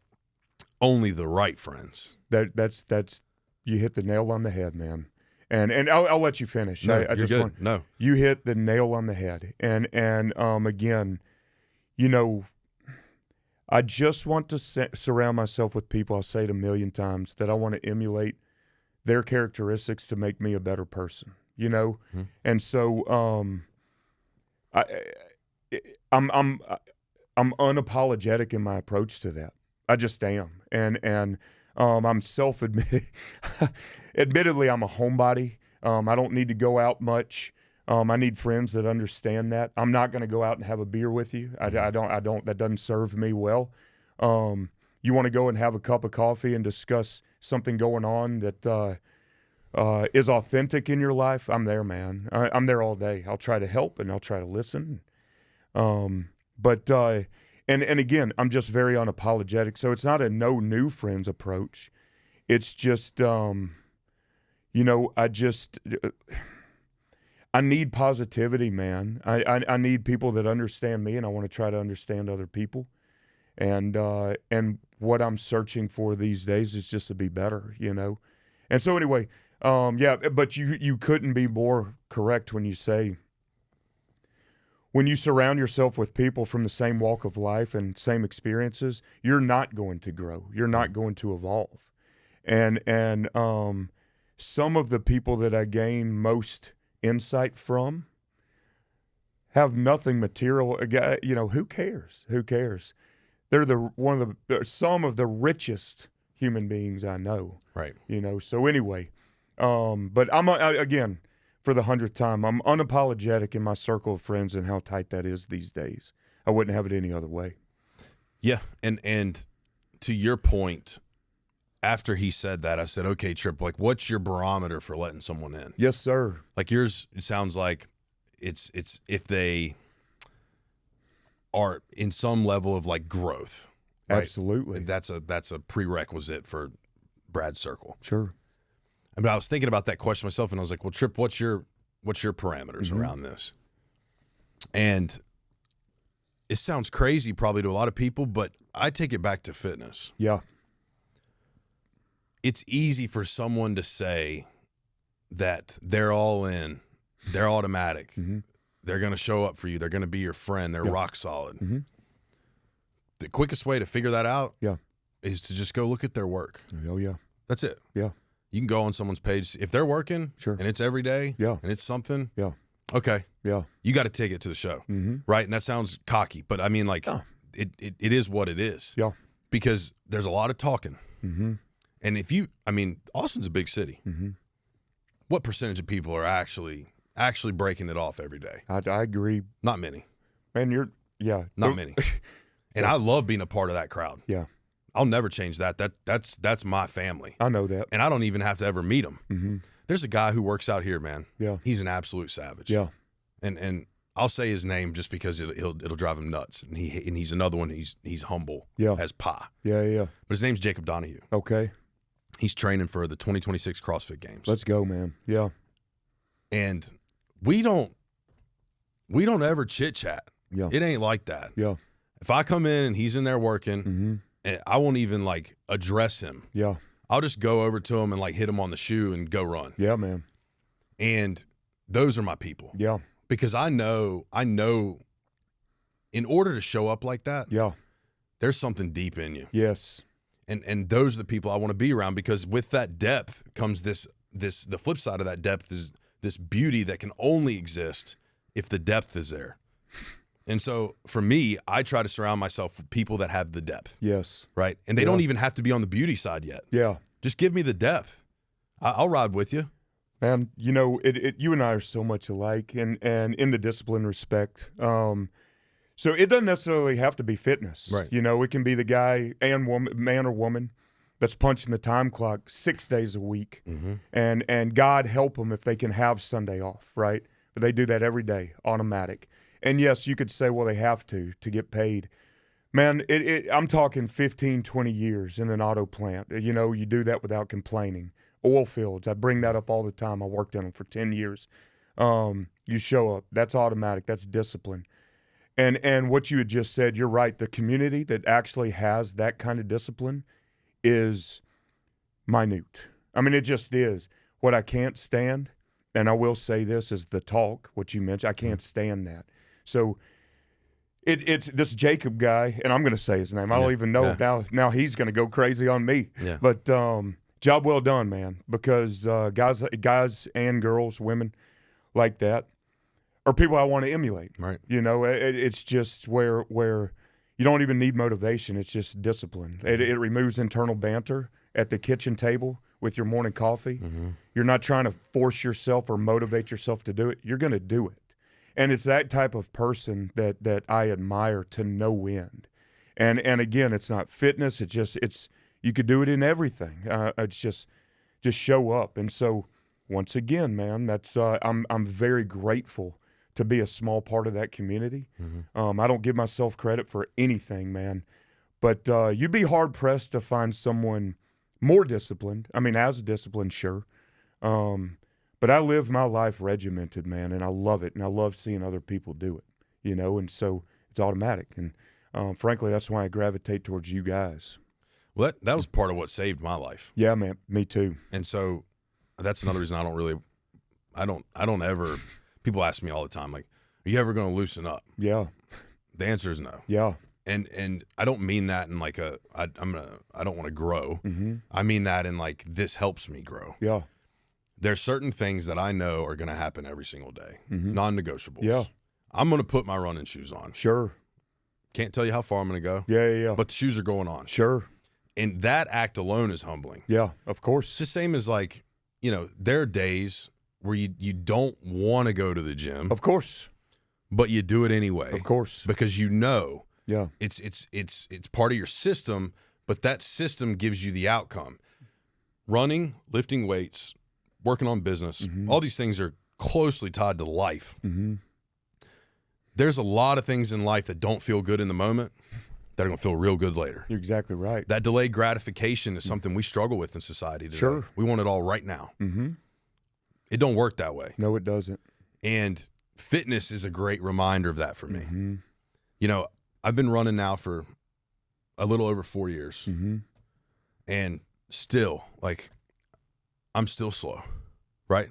only the right friends. That's you hit the nail on the head, man. And I'll let you finish. No, I you're just good. No. You hit the nail on the head. And again, I just want to surround myself with people, I'll say it a million times, that I want to emulate their characteristics to make me a better person, And so I'm unapologetic in my approach to that. I just am. And I'm self-admitted. Admittedly, I'm a homebody. I don't need to go out much. I need friends that understand that. I'm not going to go out and have a beer with you. I don't. That doesn't serve me well. You want to go and have a cup of coffee and discuss something going on that is authentic in your life? I'm there, man. I'm there all day. I'll try to help and I'll try to listen. But again, I'm just very unapologetic. So it's not a no new friends approach. It's just, I need positivity, man. I need people that understand me, and I want to try to understand other people. And what I'm searching for these days is just to be better, And so anyway, but you couldn't be more correct when you say, when you surround yourself with people from the same walk of life and same experiences, you're not going to grow. You're not going to evolve. And some of the people that I gain most insight from have nothing material. Who cares? Who cares? They're some of the richest human beings I know. Right. So anyway, but again, for the 100th time, I'm unapologetic in my circle of friends and how tight that is these days. I wouldn't have it any other way. Yeah, and to your point, after he said that, I said, okay, Trip, like, what's your barometer for letting someone in? Yes, sir. Like yours, it sounds like it's if they are in some level of like growth. Right? Absolutely. That's a prerequisite for Brad's circle. Sure. But I was thinking about that question myself, and I was like, well, Trip, what's your parameters around this? And it sounds crazy probably to a lot of people, but I take it back to fitness. Yeah. It's easy for someone to say that they're all in, they're automatic, they're going to show up for you, they're going to be your friend, they're rock solid. The quickest way to figure that out is to just go look at their work. Oh, yeah. That's it. Yeah. You can go on someone's page. If they're working and it's every day and it's something, okay, you got a ticket to the show, right? And that sounds cocky, but I mean, like, it is what it is. Yeah. Because there's a lot of talking. And Austin's a big city. What percentage of people are actually breaking it off every day? I agree. Not many. Man, not many. And I love being a part of that crowd. Yeah. I'll never change that. That's my family. I know that. And I don't even have to ever meet him. There's a guy who works out here, man. Yeah. He's an absolute savage. Yeah. And I'll say his name just because it'll drive him nuts. And he's another one. He's humble as pie. Yeah. But his name's Jacob Donahue. Okay. He's training for the 2026 CrossFit Games. Let's go, man. Yeah. And we don't ever chit chat. Yeah. It ain't like that. Yeah. If I come in and he's in there working, I won't even like address him. Yeah. I'll just go over to him and like hit him on the shoe and go run. Yeah, man. And those are my people. Yeah. Because I know in order to show up like that, there's something deep in you. Yes. And those are the people I want to be around, because with that depth comes the flip side of that depth is this beauty that can only exist if the depth is there. And so for me, I try to surround myself with people that have the depth. Yes. Right. And they don't even have to be on the beauty side yet. Yeah. Just give me the depth. I'll ride with you. Man, you know, you and I are so much alike, and in the discipline respect. So it doesn't necessarily have to be fitness. Right. You know, it can be the guy and woman, man or woman, that's punching the time clock 6 days a week, and God help them if they can have Sunday off, right? But they do that every day, automatic. And yes, you could say, well, they have to get paid. Man, I'm talking 15, 20 years in an auto plant. You know, you do that without complaining. Oil fields, I bring that up all the time. I worked in them for 10 years. You show up. That's automatic. That's discipline. And what you had just said, you're right. The community that actually has that kind of discipline is minute. I mean, it just is. What I can't stand, and I will say this, is the talk, what you mentioned. I can't stand that. So it's this Jacob guy, and I'm going to say his name. I don't even know. Now he's going to go crazy on me. Yeah. But job well done, man, because guys and girls, women like that are people I want to emulate. Right. You know, it's just where you don't even need motivation. It's just discipline. It removes internal banter at the kitchen table with your morning coffee. You're not trying to force yourself or motivate yourself to do it. You're going to do it. And it's that type of person that I admire to no end. And again, it's not fitness. It's you could do it in everything. It's just show up. And so once again, man, that's I'm very grateful to be a small part of that community. I don't give myself credit for anything, man. But you'd be hard pressed to find someone more disciplined. I mean, as disciplined, sure. But I live my life regimented, man, and I love it, and I love seeing other people do it, you know, and so it's automatic. And frankly, that's why I gravitate towards you guys. Well, that was part of what saved my life. Yeah, man, me too. And so that's another reason I don't ever, people ask me all the time, like, are you ever going to loosen up? Yeah. The answer is no. Yeah. And I don't mean that in like I don't want to grow. I mean that in like, this helps me grow. Yeah. There's certain things that I know are going to happen every single day, non-negotiables. Yeah. I'm going to put my running shoes on. Sure. Can't tell you how far I'm going to go. Yeah. But the shoes are going on. Sure. And that act alone is humbling. Yeah, of course. It's the same as like, you know, there are days where you don't want to go to the gym. Of course. But you do it anyway. Of course. Because you know. Yeah. It's part of your system, but that system gives you the outcome. Running, lifting weights, working on business, all these things are closely tied to life. There's a lot of things in life that don't feel good in the moment that are going to feel real good later. You're exactly right. That delayed gratification is something we struggle with in society today. Sure. We want it all right now. It don't work that way. No, it doesn't. And fitness is a great reminder of that for me. You know, I've been running now for a little over 4 years. And still, like, I'm still slow, right?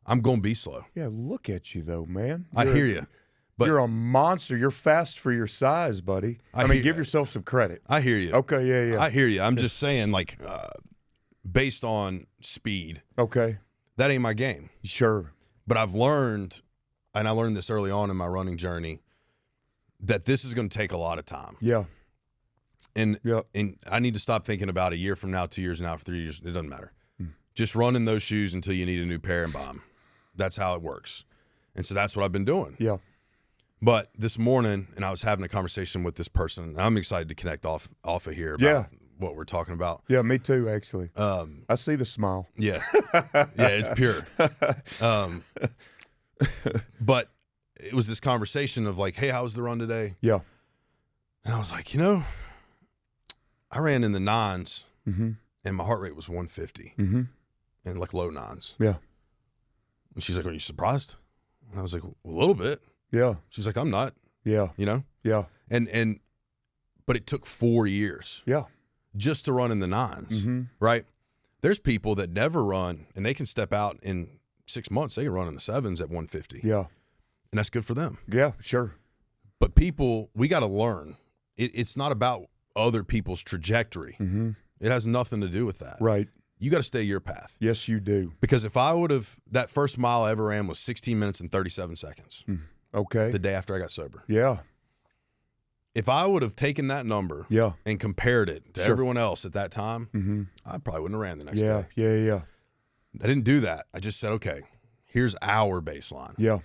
I'm going to be slow. Yeah, look at you, though, man. I hear you. But you're a monster. You're fast for your size, buddy. I mean, give yourself some credit. I hear you. Okay, yeah. I hear you. I'm just saying, like, based on speed, okay, that ain't my game. Sure. But I've learned, and I learned this early on in my running journey, that this is going to take a lot of time. Yeah. And I need to stop thinking about a year from now, 2 years from now, for 3 years. It doesn't matter. Just run in those shoes until you need a new pair and buy them. That's how it works. And so that's what I've been doing. Yeah. But this morning, and I was having a conversation with this person, and I'm excited to connect off of here about what we're talking about. Yeah, me too, actually. I see the smile. Yeah. Yeah, it's pure. But it was this conversation of like, hey, how was the run today? Yeah. And I was like, you know, I ran in the nines, and my heart rate was 150, and like low nines. Yeah. And she's like, are you surprised? And I was like, a little bit. Yeah. She's like, I'm not. Yeah. You know? Yeah. But it took 4 years. Yeah. Just to run in the nines, right? There's people that never run, and they can step out in 6 months. They can run in the sevens at 150. Yeah. And that's good for them. Yeah, sure. But people, we got to learn. It's not about other people's trajectory. It has nothing to do with that. Right. You got to stay your path. Yes, you do. Because if I would have, that first mile I ever ran was 16 minutes and 37 seconds. Okay. The day after I got sober. Yeah. if I would have taken that number Yeah. and compared it to Sure. everyone else at that time, Mm-hmm. I probably wouldn't have ran the next Yeah. day. Yeah. I didn't do that. I just said, okay, here's our baseline. Yeah.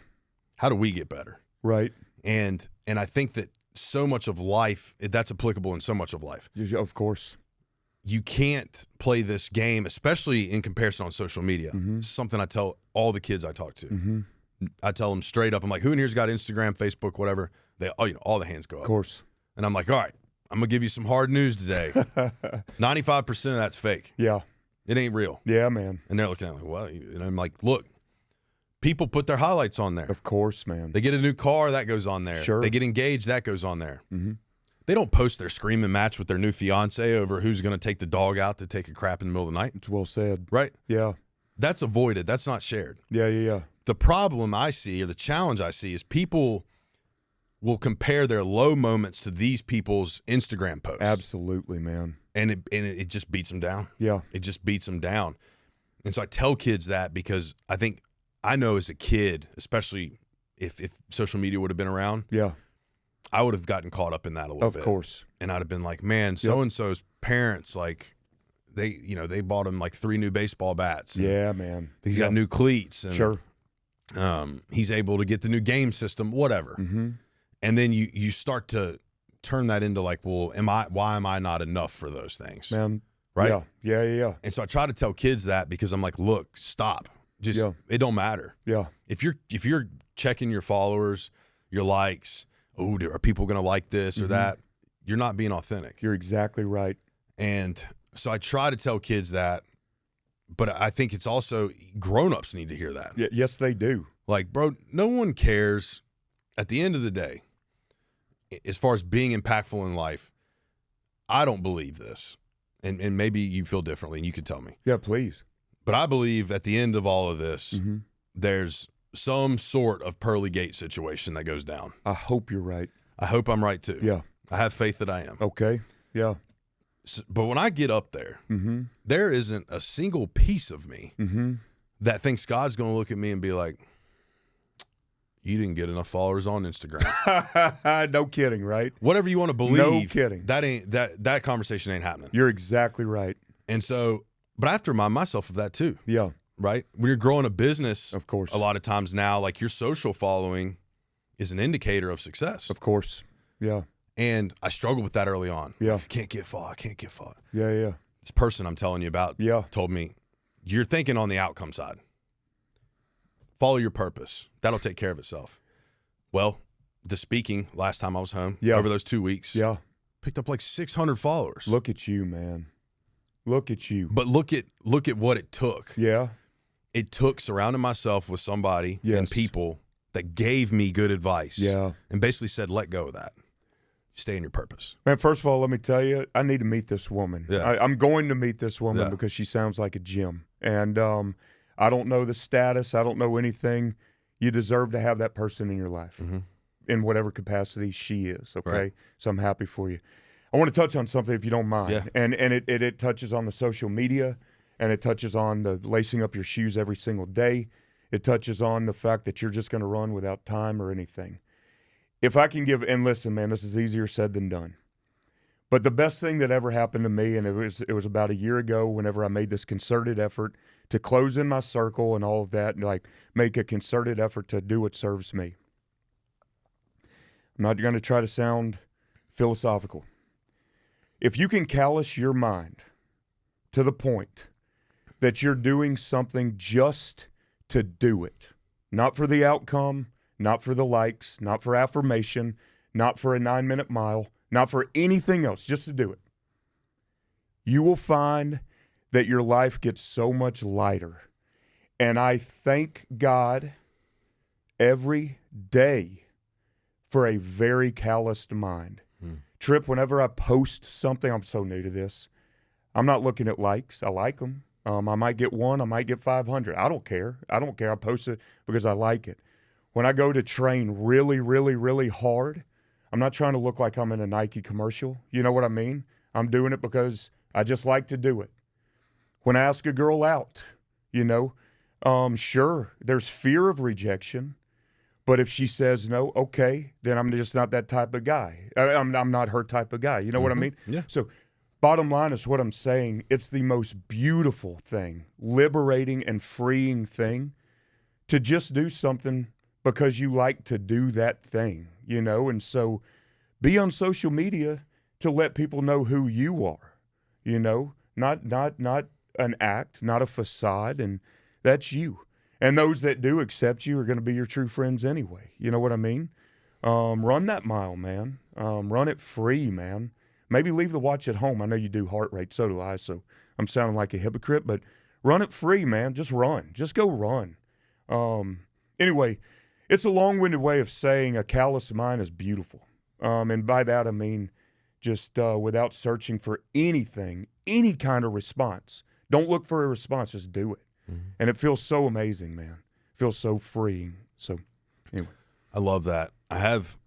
How do we get better? Right. And I think that so much of life, that's applicable in so much of life. Of course. You can't play this game, especially in comparison on social media. Mm-hmm. It's something I tell all the kids I talk to. Mm-hmm. I tell them straight up, I'm like, who in here's got Instagram, Facebook, whatever? All the hands go up. Of course. And I'm like, all right, I'm going to give you some hard news today. 95% of that's fake. Yeah. It ain't real. Yeah, man. And they're looking at me like, well, and I'm like, look, people put their highlights on there. Of course, man. They get a new car, that goes on there. Sure. They get engaged, that goes on there. Mm-hmm. They don't post their screaming match with their new fiance over who's going to take the dog out to take a crap in the middle of the night. It's well said. Right? Yeah. That's avoided. That's not shared. Yeah. The problem I see, or the challenge I see, is people will compare their low moments to these people's Instagram posts. Absolutely, man. And it just beats them down. Yeah. It just beats them down. And so I tell kids that because I know as a kid, especially if social media would have been around, Yeah. I would have gotten caught up in that a little bit. Of course. And I'd have been like, man, so-and-so's parents, like, they bought him like 3 new baseball bats. Yeah, man. He's got new cleats. And, Sure. He's able to get the new game system, whatever. Mm-hmm. And then you start to turn that into like, well, why am I not enough for those things? Man. Right? Yeah. And so I try to tell kids that because I'm like, look, stop. Just it don't matter. Yeah. If you're checking your followers, your likes, are people going to like this or that? You're not being authentic. You're exactly right. And so I try to tell kids that, but I think it's also grown-ups need to hear that. Yes, they do. Like, bro, no one cares at the end of the day, as far as being impactful in life. I don't believe this. And maybe you feel differently and you could tell me. Yeah, please. But I believe at the end of all of this, there's some sort of pearly gate situation that goes down. I hope you're right. I hope I'm right too. Yeah. I have faith that I am. Okay. Yeah. So, but when I get up there, there isn't a single piece of me that thinks God's going to look at me and be like, you didn't get enough followers on Instagram. No kidding, right? Whatever you want to believe. No kidding. That conversation ain't happening. You're exactly right. And so, but I have to remind myself of that too. Yeah. Right? When you're growing a business, Of course. a lot of times now, like your social following is an indicator of success. Of course. Yeah. And I struggled with that early on. Yeah. I can't get followed. Yeah. This person I'm telling you about told me, you're thinking on the outcome side. Follow your purpose. That'll take care of itself. Well, the speaking last time I was home, over those 2 weeks, picked up like 600 followers. Look at you, man. Look at you. But look at what it took. Yeah. It took surrounding myself with somebody and people that gave me good advice. Yeah. And basically said, let go of that. Stay in your purpose. Man, first of all, let me tell you, I need to meet this woman. Yeah. I'm going to meet this woman because she sounds like a gem. And I don't know the status. I don't know anything. You deserve to have that person in your life in whatever capacity she is, okay? Right. So I'm happy for you. I want to touch on something, if you don't mind. Yeah. And it touches on the social media, and it touches on the lacing up your shoes every single day. It touches on the fact that you're just going to run without time or anything. If I can give, and listen, man, this is easier said than done. But the best thing that ever happened to me, and it was about a year ago whenever I made this concerted effort to close in my circle and all of that, and like make a concerted effort to do what serves me. I'm not going to try to sound philosophical. If you can callous your mind to the point that you're doing something just to do it, not for the outcome, not for the likes, not for affirmation, not for a 9-minute mile, not for anything else, just to do it, you will find that your life gets so much lighter. And I thank God every day for a very calloused mind. Trip, whenever I post something, I'm so new to this, I'm not looking at likes. I like them. I might get 1, I might get 500. I don't care. I post it because I like it. When I go to train really, really, really hard, I'm not trying to look like I'm in a Nike commercial. You know what I mean? I'm doing it because I just like to do it. When I ask a girl out, sure, there's fear of rejection, But if she says no, okay, then I'm just not that type of guy. I'm not her type of guy. You know what I mean? Yeah. So bottom line is what I'm saying. It's the most beautiful thing, liberating and freeing thing to just do something because you like to do that thing, you know? And so be on social media to let people know who you are, you know? Not an act, not a facade, and that's you. And those that do accept you are going to be your true friends anyway. You know what I mean? Run that mile, man. Run it free, man. Maybe leave the watch at home. I know you do heart rate, so do I, so I'm sounding like a hypocrite, but run it free, man. Just run. Just go run. Anyway, it's a long-winded way of saying a callous mind is beautiful. And by that I mean just without searching for anything, any kind of response. Don't look for a response, just do it. Mm-hmm. And it feels so amazing, man. It feels so freeing. So anyway. I love that. I have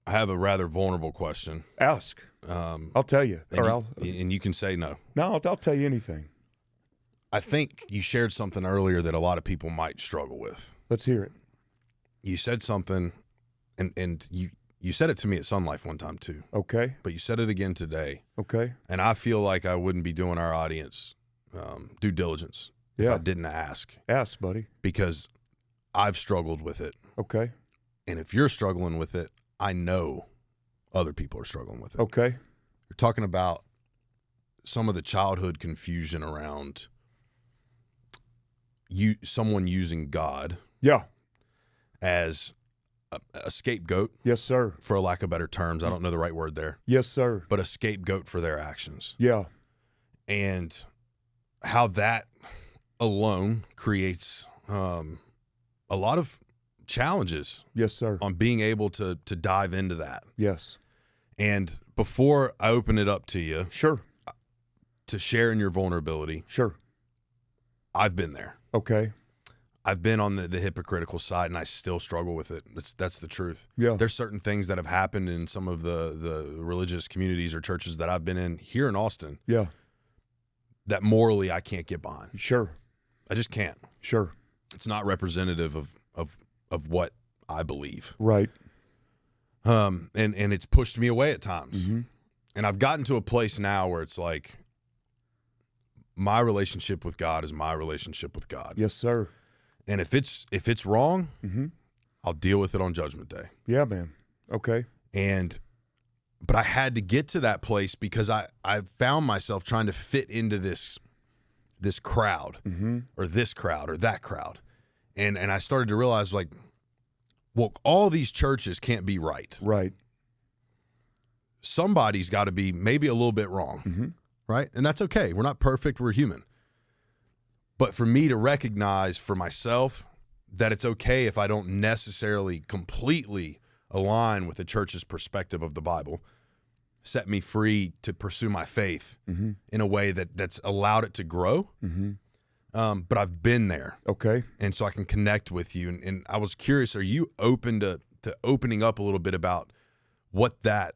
a rather vulnerable question. Ask. I'll tell you. And you can say no. No, I'll tell you anything. I think you shared something earlier that a lot of people might struggle with. Let's hear it. You said something, and you said it to me at Sun Life one time too. Okay. But you said it again today. Okay. And I feel like I wouldn't be doing our audience due diligence if I didn't ask. Ask, buddy. Because I've struggled with it. Okay. And if you're struggling with it, I know other people are struggling with it. Okay. You're talking about some of the childhood confusion around someone using God as a scapegoat. Yes, sir. For a lack of better terms. I don't know the right word there. Yes, sir. But a scapegoat for their actions. Yeah. And how that alone creates a lot of challenges. Yes, sir. On being able to dive into that. Yes. And before I open it up to you. Sure. To share in your vulnerability. Sure. I've been there. Okay. I've been on the hypocritical side, and I still struggle with it. That's the truth. Yeah. There's certain things that have happened in some of the religious communities or churches that I've been in here in Austin. Yeah. That morally I can't get behind. Sure. I just can't. Sure. It's not representative of what I believe. Right. And it's pushed me away at times. Mm-hmm. And I've gotten to a place now where it's like my relationship with God is my relationship with God. Yes, sir. And if it's wrong, mm-hmm. I'll deal with it on Judgment Day. Yeah, man. Okay. But I had to get to that place because I found myself trying to fit into this crowd mm-hmm. or this crowd or that crowd. And I started to realize, like, well, all these churches can't be right. Right. Somebody's got to be maybe a little bit wrong, mm-hmm. right? And that's okay. We're not perfect. We're human. But for me to recognize for myself that it's okay if I don't necessarily completely align with the church's perspective of the Bible, set me free to pursue my faith mm-hmm. in a way that's allowed it to grow. Mm-hmm. But I've been there. Okay. And so I can connect with you. And I was curious, are you open to opening up a little bit about what that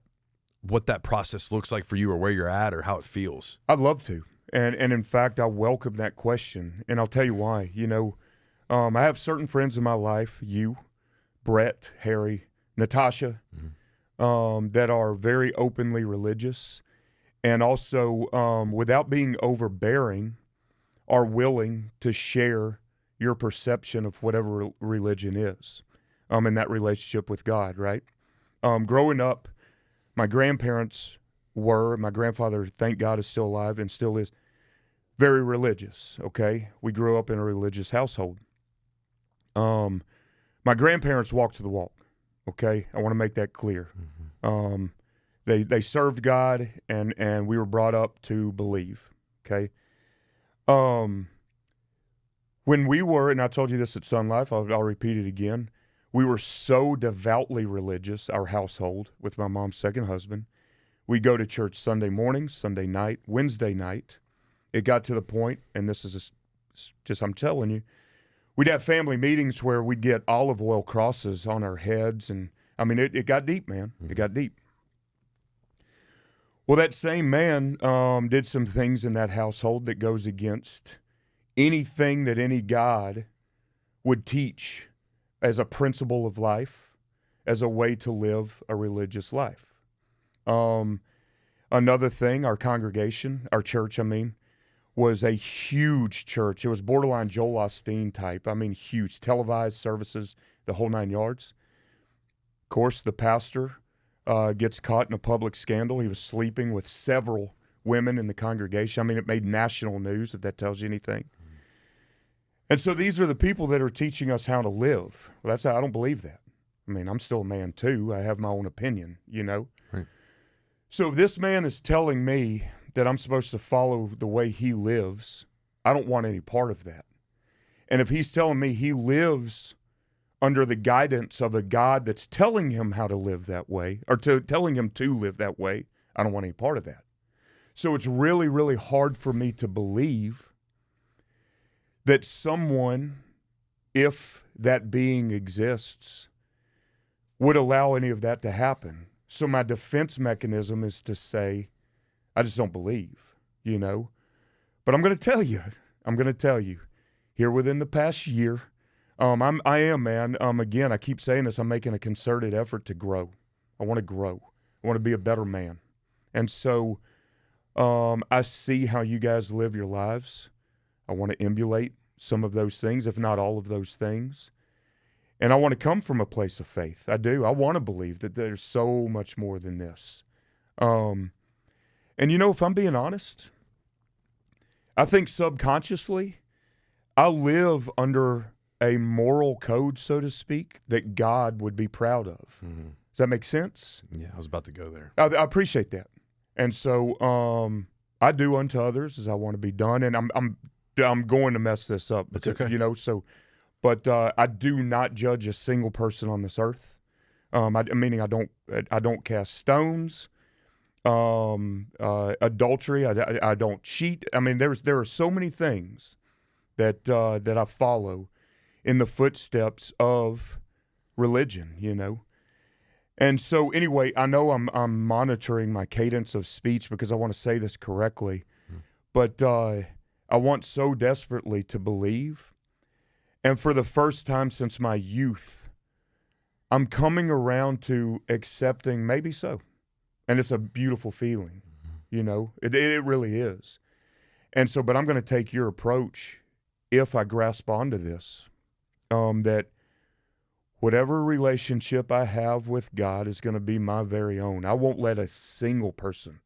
process looks like for you or where you're at or how it feels? I'd love to. And in fact, I welcome that question. And I'll tell you why. You know, I have certain friends in my life, you, Brett, Harry, Natasha, mm-hmm. That are very openly religious and also without being overbearing are willing to share your perception of whatever religion is in that relationship with God, right? Growing up, my grandparents my grandfather, thank God, is still alive and still is, very religious, okay? We grew up in a religious household. My grandparents walked the walk, okay? I want to make that clear. Mm-hmm. They served God, and we were brought up to believe, okay? When we were, and I told you this at Sun Life, I'll repeat it again, we were so devoutly religious, our household, with my mom's second husband. We'd go to church Sunday morning, Sunday night, Wednesday night. It got to the point, and this is just I'm telling you, we'd have family meetings where we'd get olive oil crosses on our heads, and I mean, it got deep, man. It got deep. Well, that same man did some things in that household that goes against anything that any God would teach as a principle of life, as a way to live a religious life. Another thing, our congregation, our church, was a huge church. It was borderline Joel Osteen type. Huge, televised services, the whole 9 yards. Of course, the pastor gets caught in a public scandal. He was sleeping with several women in the congregation. It made national news, if that tells you anything. And so these are the people that are teaching us how to live. Well, I don't believe that. I'm still a man too. I have my own opinion, Right. So if this man is telling me that I'm supposed to follow the way he lives, I don't want any part of that. And if he's telling me he lives under the guidance of a God that's telling him how to live that way, or telling him to live that way, I don't want any part of that. So it's really, really hard for me to believe that someone, if that being exists, would allow any of that to happen. So my defense mechanism is to say, I just don't believe, But I'm going to tell you, here within the past year, I am, man. Again, I keep saying this, I'm making a concerted effort to grow. I want to grow. I want to be a better man. And so I see how you guys live your lives. I want to emulate some of those things, if not all of those things. And I want to come from a place of faith. I do. I want to believe that there's so much more than this. And if I'm being honest, I think subconsciously I live under a moral code, so to speak, that God would be proud of. Mm-hmm. Does that make sense? Yeah, I was about to go there. I appreciate that. And so I do unto others as I want to be done. And I'm going to mess this up. That's okay. But I do not judge a single person on this earth. Meaning I don't cast stones. Adultery. I don't cheat. There are so many things that I follow in the footsteps of religion. And so anyway, I know I'm monitoring my cadence of speech because I want to say this correctly, but I want so desperately to believe. And for the first time since my youth, I'm coming around to accepting maybe so. And it's a beautiful feeling, it really is. And so, but I'm going to take your approach if I grasp onto this, that whatever relationship I have with God is going to be my very own. I won't let a single person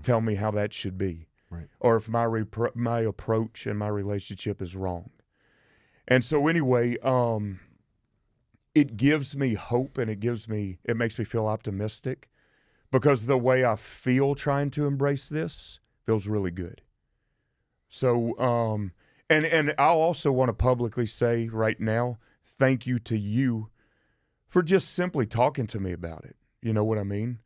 tell me how that should be, right, or if my approach and my relationship is wrong. And so anyway, it gives me hope and it makes me feel optimistic because the way I feel trying to embrace this feels really good. So, and I also want to publicly say right now, thank you to you for just simply talking to me about it. You know what I mean?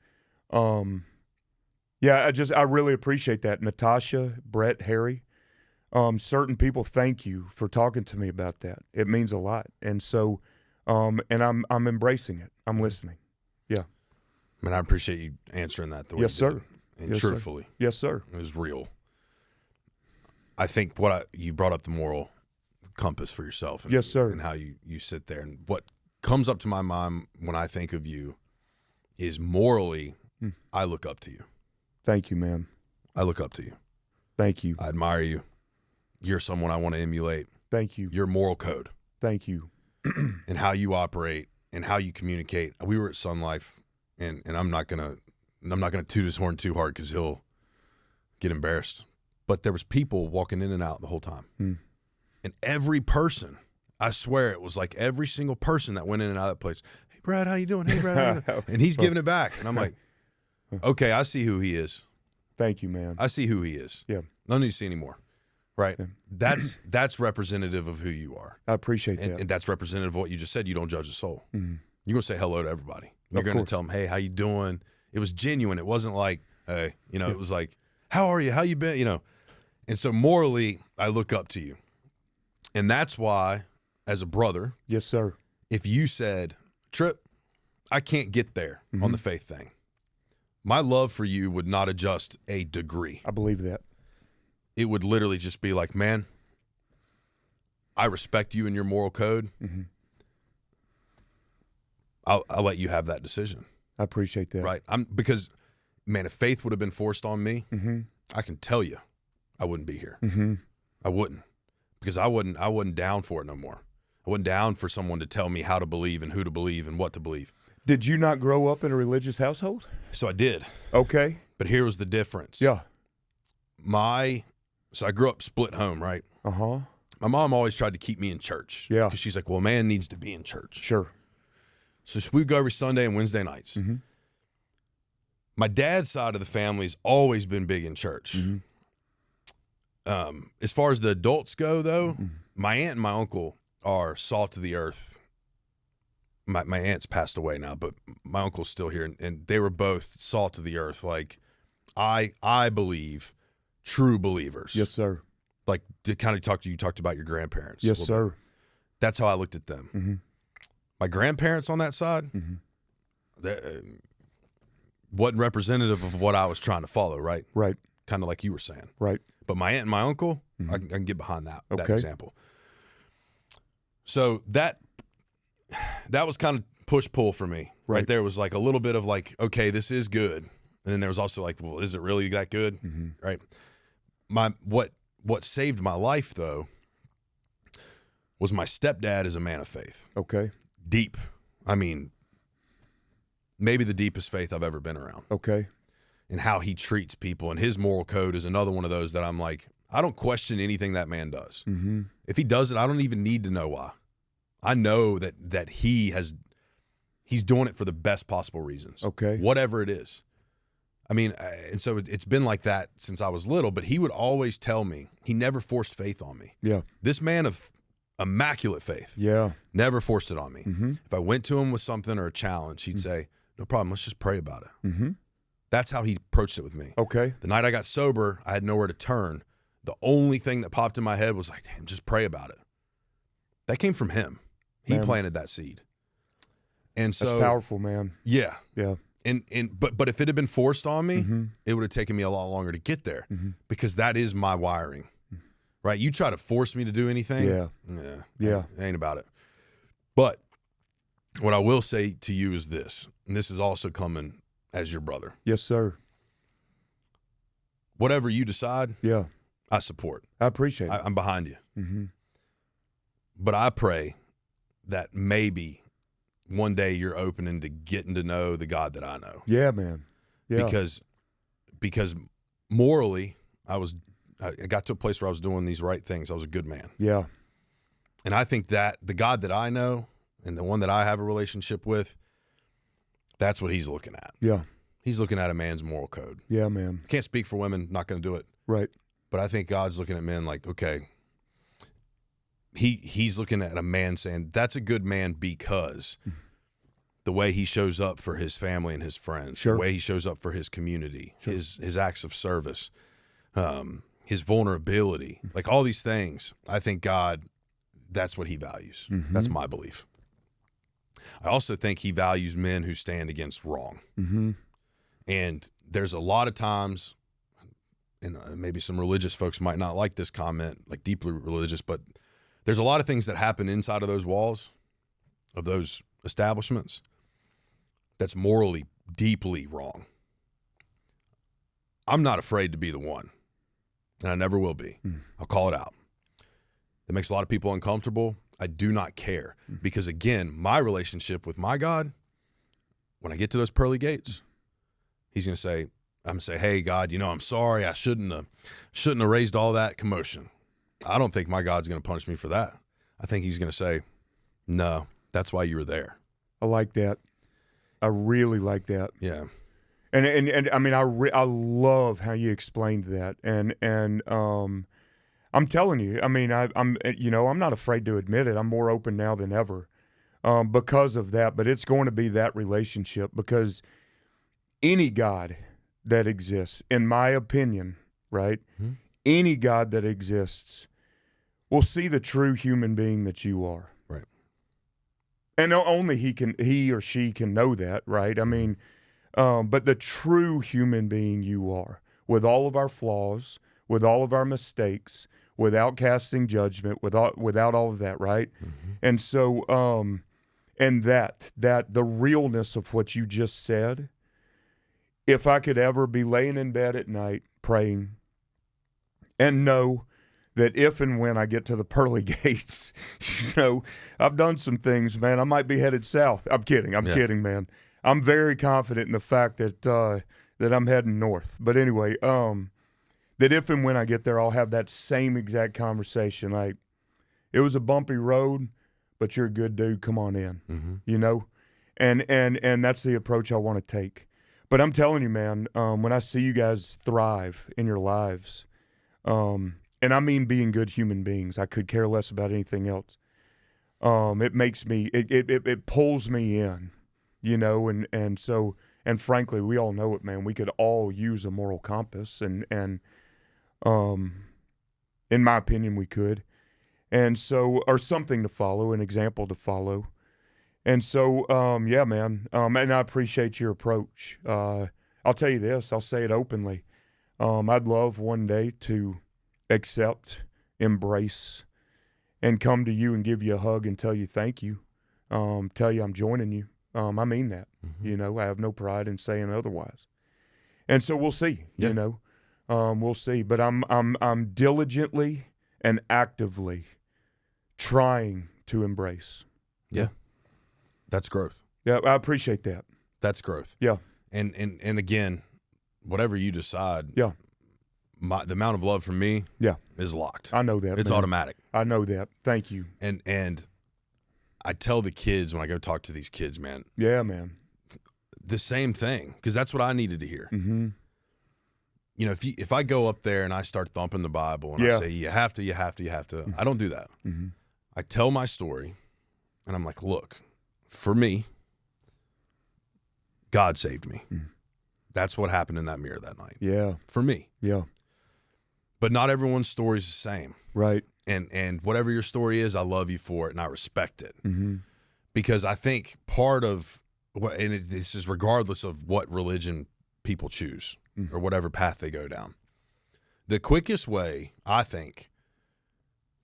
Yeah, I really appreciate that. Natasha, Brett, Harry. Certain people, thank you for talking to me about that. It means a lot. And so, and I'm embracing it. I'm listening. Yeah. I appreciate you answering that the way yes, you sir. did. And yes, truthfully. Sir. Yes, sir. It was real. I think you brought up the moral compass for yourself. And, yes, sir. And how you sit there. And what comes up to my mind when I think of you is morally, I look up to you. Thank you, man. I look up to you. Thank you. I admire you. You're someone I want to emulate. Thank you. Your moral code. Thank you. And how you operate and how you communicate. We were at Sun Life, and I'm not gonna toot his horn too hard because he'll get embarrassed. But there was people walking in and out the whole time, and every person, I swear it was like every single person that went in and out of that place. Hey Brad, how you doing? Hey Brad, how you doing? And he's giving it back, and I'm like, okay, I see who he is. Thank you, man. I see who he is. Yeah. I don't need to see anymore. Right. Yeah. That's representative of who you are. I appreciate that. And that's representative of what you just said. You don't judge a soul. Mm-hmm. You're going to say hello to everybody. You're going to tell them, hey, how you doing? It was genuine. It wasn't like, hey, it was like, how are you? How you been? And so morally, I look up to you. And that's why, as a brother. Yes, sir. If you said, Trip, I can't get there on the faith thing, my love for you would not adjust a degree. I believe that. It would literally just be like, man, I respect you and your moral code. I'll let you have that decision. I appreciate that. Right. Because, man, if faith would have been forced on me, Mm-hmm. I can tell you I wouldn't be here. Mm-hmm. I wouldn't. Because I wasn't down for it no more. I wasn't down for someone to tell me how to believe and who to believe and what to believe. Did you not grow up in a religious household? So I did. Okay. But here was the difference. Yeah. So I grew up split home, right? Uh-huh. My mom always tried to keep me in church. Yeah. Because she's like, well, a man needs to be in church. Sure. So we'd go every Sunday and Wednesday nights. Mm-hmm. My dad's side of the family has always been big in church. Mm-hmm. As far as the adults go, though, Mm-hmm. my aunt and my uncle are salt of the earth. My aunt's passed away now, but my uncle's still here, and they were both salt of the earth. Like, I believe true believers. Yes, sir. Like, you talked about your grandparents. Yes, Well, sir. that's how I looked at them. Mm-hmm. My grandparents on that side, Mm-hmm. wasn't representative of what I was trying to follow, right? Right. Kind of like you were saying. Right. But my aunt and my uncle, Mm-hmm. I can get behind that Okay. example. So that was kind of push-pull for me. Right there was like a little bit of like, okay, this is good. And then there was also like, well, is it really that good? Mm-hmm. Right. What saved my life, though, was my stepdad is a man of faith. Okay. Deep. I mean, maybe the deepest faith I've ever been around. Okay. And how he treats people. And his moral code is another one of those that I'm like, I don't question anything that man does. Mm-hmm. If he does it, I don't even need to know why. I know that he's doing it for the best possible reasons. Okay. Whatever it is. I mean, and so it's been like that since I was little, but he would always tell me, he never forced faith on me. Yeah. This man of immaculate faith Yeah. never forced it on me. Mm-hmm. If I went to him with something or a challenge, he'd say, no problem, let's just pray about it. Mm-hmm. That's how he approached it with me. Okay. The night I got sober, I had nowhere to turn. The only thing that popped in my head was like, damn, just pray about it. That came from him. He Man. planted that seed. And so That's powerful, man. Yeah. Yeah. But if it had been forced on me, Mm-hmm. it would have taken me a lot longer to get there Mm-hmm. because that is my wiring. Right? You try to force me to do anything. Yeah. It ain't about it. But what I will say to you is this, and this is also coming as your brother. Yes, sir. Whatever you decide, Yeah. I support. I appreciate it. I'm behind you. Mm-hmm. But I pray that maybe one day you're opening to getting to know the God that I know. Yeah, man. Yeah. Because morally, I got to a place where I was doing these right things. I was a good man. Yeah. And I think that the God that I know and the one that I have a relationship with, that's what he's looking at. Yeah. He's looking at a man's moral code. Yeah, man. Can't speak for women, not going to do it. Right. But I think God's looking at men like, okay, he's looking at a man saying, that's a good man because the way he shows up for his family and his friends, Sure. the way he shows up for his community, Sure. his acts of service, his vulnerability, like all these things, I think God, that's what he values. Mm-hmm. That's my belief. I also think he values men who stand against wrong. Mm-hmm. And there's a lot of times, and maybe some religious folks might not like this comment, like deeply religious, but there's a lot of things that happen inside of those walls, of those establishments, that's morally deeply wrong. I'm not afraid to be the one, and I never will be. I'll call it out. That makes a lot of people uncomfortable. I do not care because, again, my relationship with my God, when I get to those pearly gates, he's going to say, I'm going to say, hey, God, I'm sorry. I shouldn't have raised all that commotion. I don't think my God's going to punish me for that. I think he's going to say, no, that's why you were there. I like that. I really like that. Yeah. And I mean, I love how you explained that. And I'm telling you, I mean, I'm not afraid to admit it. I'm more open now than ever because of that. But it's going to be that relationship because any God that exists, in my opinion, right? Mm-hmm. Any God that exists will see the true human being that you are. Right. And only he or she can know that, right? I mean, but the true human being you are, with all of our flaws, with all of our mistakes, without casting judgment, without all of that, right? Mm-hmm. And so And that the realness of what you just said, if I could ever be laying in bed at night praying and know that if and when I get to the pearly gates, I've done some things, man, I might be headed south. I'm kidding. I'm kidding, man. I'm very confident in the fact that that I'm heading north. But anyway, that if and when I get there, I'll have that same exact conversation. Like, it was a bumpy road, but you're a good dude. Come on in, and that's the approach I want to take. But I'm telling you, man, when I see you guys thrive in your lives, and I mean being good human beings, I could care less about anything else. It makes me, it pulls me in, and frankly, we all know it, man. We could all use a moral compass, and in my opinion, we could. And so, or something to follow, an example to follow. And so, yeah, man, and I appreciate your approach. I'll tell you this, I'll say it openly. I'd love one day to accept, embrace, and come to you and give you a hug and tell you thank you, tell you I'm joining you. I mean that, I have no pride in saying otherwise. And so we'll see, we'll see. But I'm diligently and actively trying to embrace. Yeah. That's growth. Yeah, I appreciate that. That's growth. Yeah. And again, whatever you decide, yeah, the amount of love from me is locked. I know that. It's man. automatic. I know that. Thank you. And I tell the kids when I go talk to these kids, man. Yeah, man. The same thing, because that's what I needed to hear. Mm-hmm. If I go up there and I start thumping the Bible and I say, you have to, I don't do that. Mm-hmm. I tell my story, and I'm like, look, for me, God saved me. Mm. That's what happened in that mirror that night. Yeah. For me. Yeah. But not everyone's story is the same. Right. And whatever your story is, I love you for it, and I respect it. Mm-hmm. Because I think part of what, and this is regardless of what religion people choose or whatever path they go down. The quickest way, I think,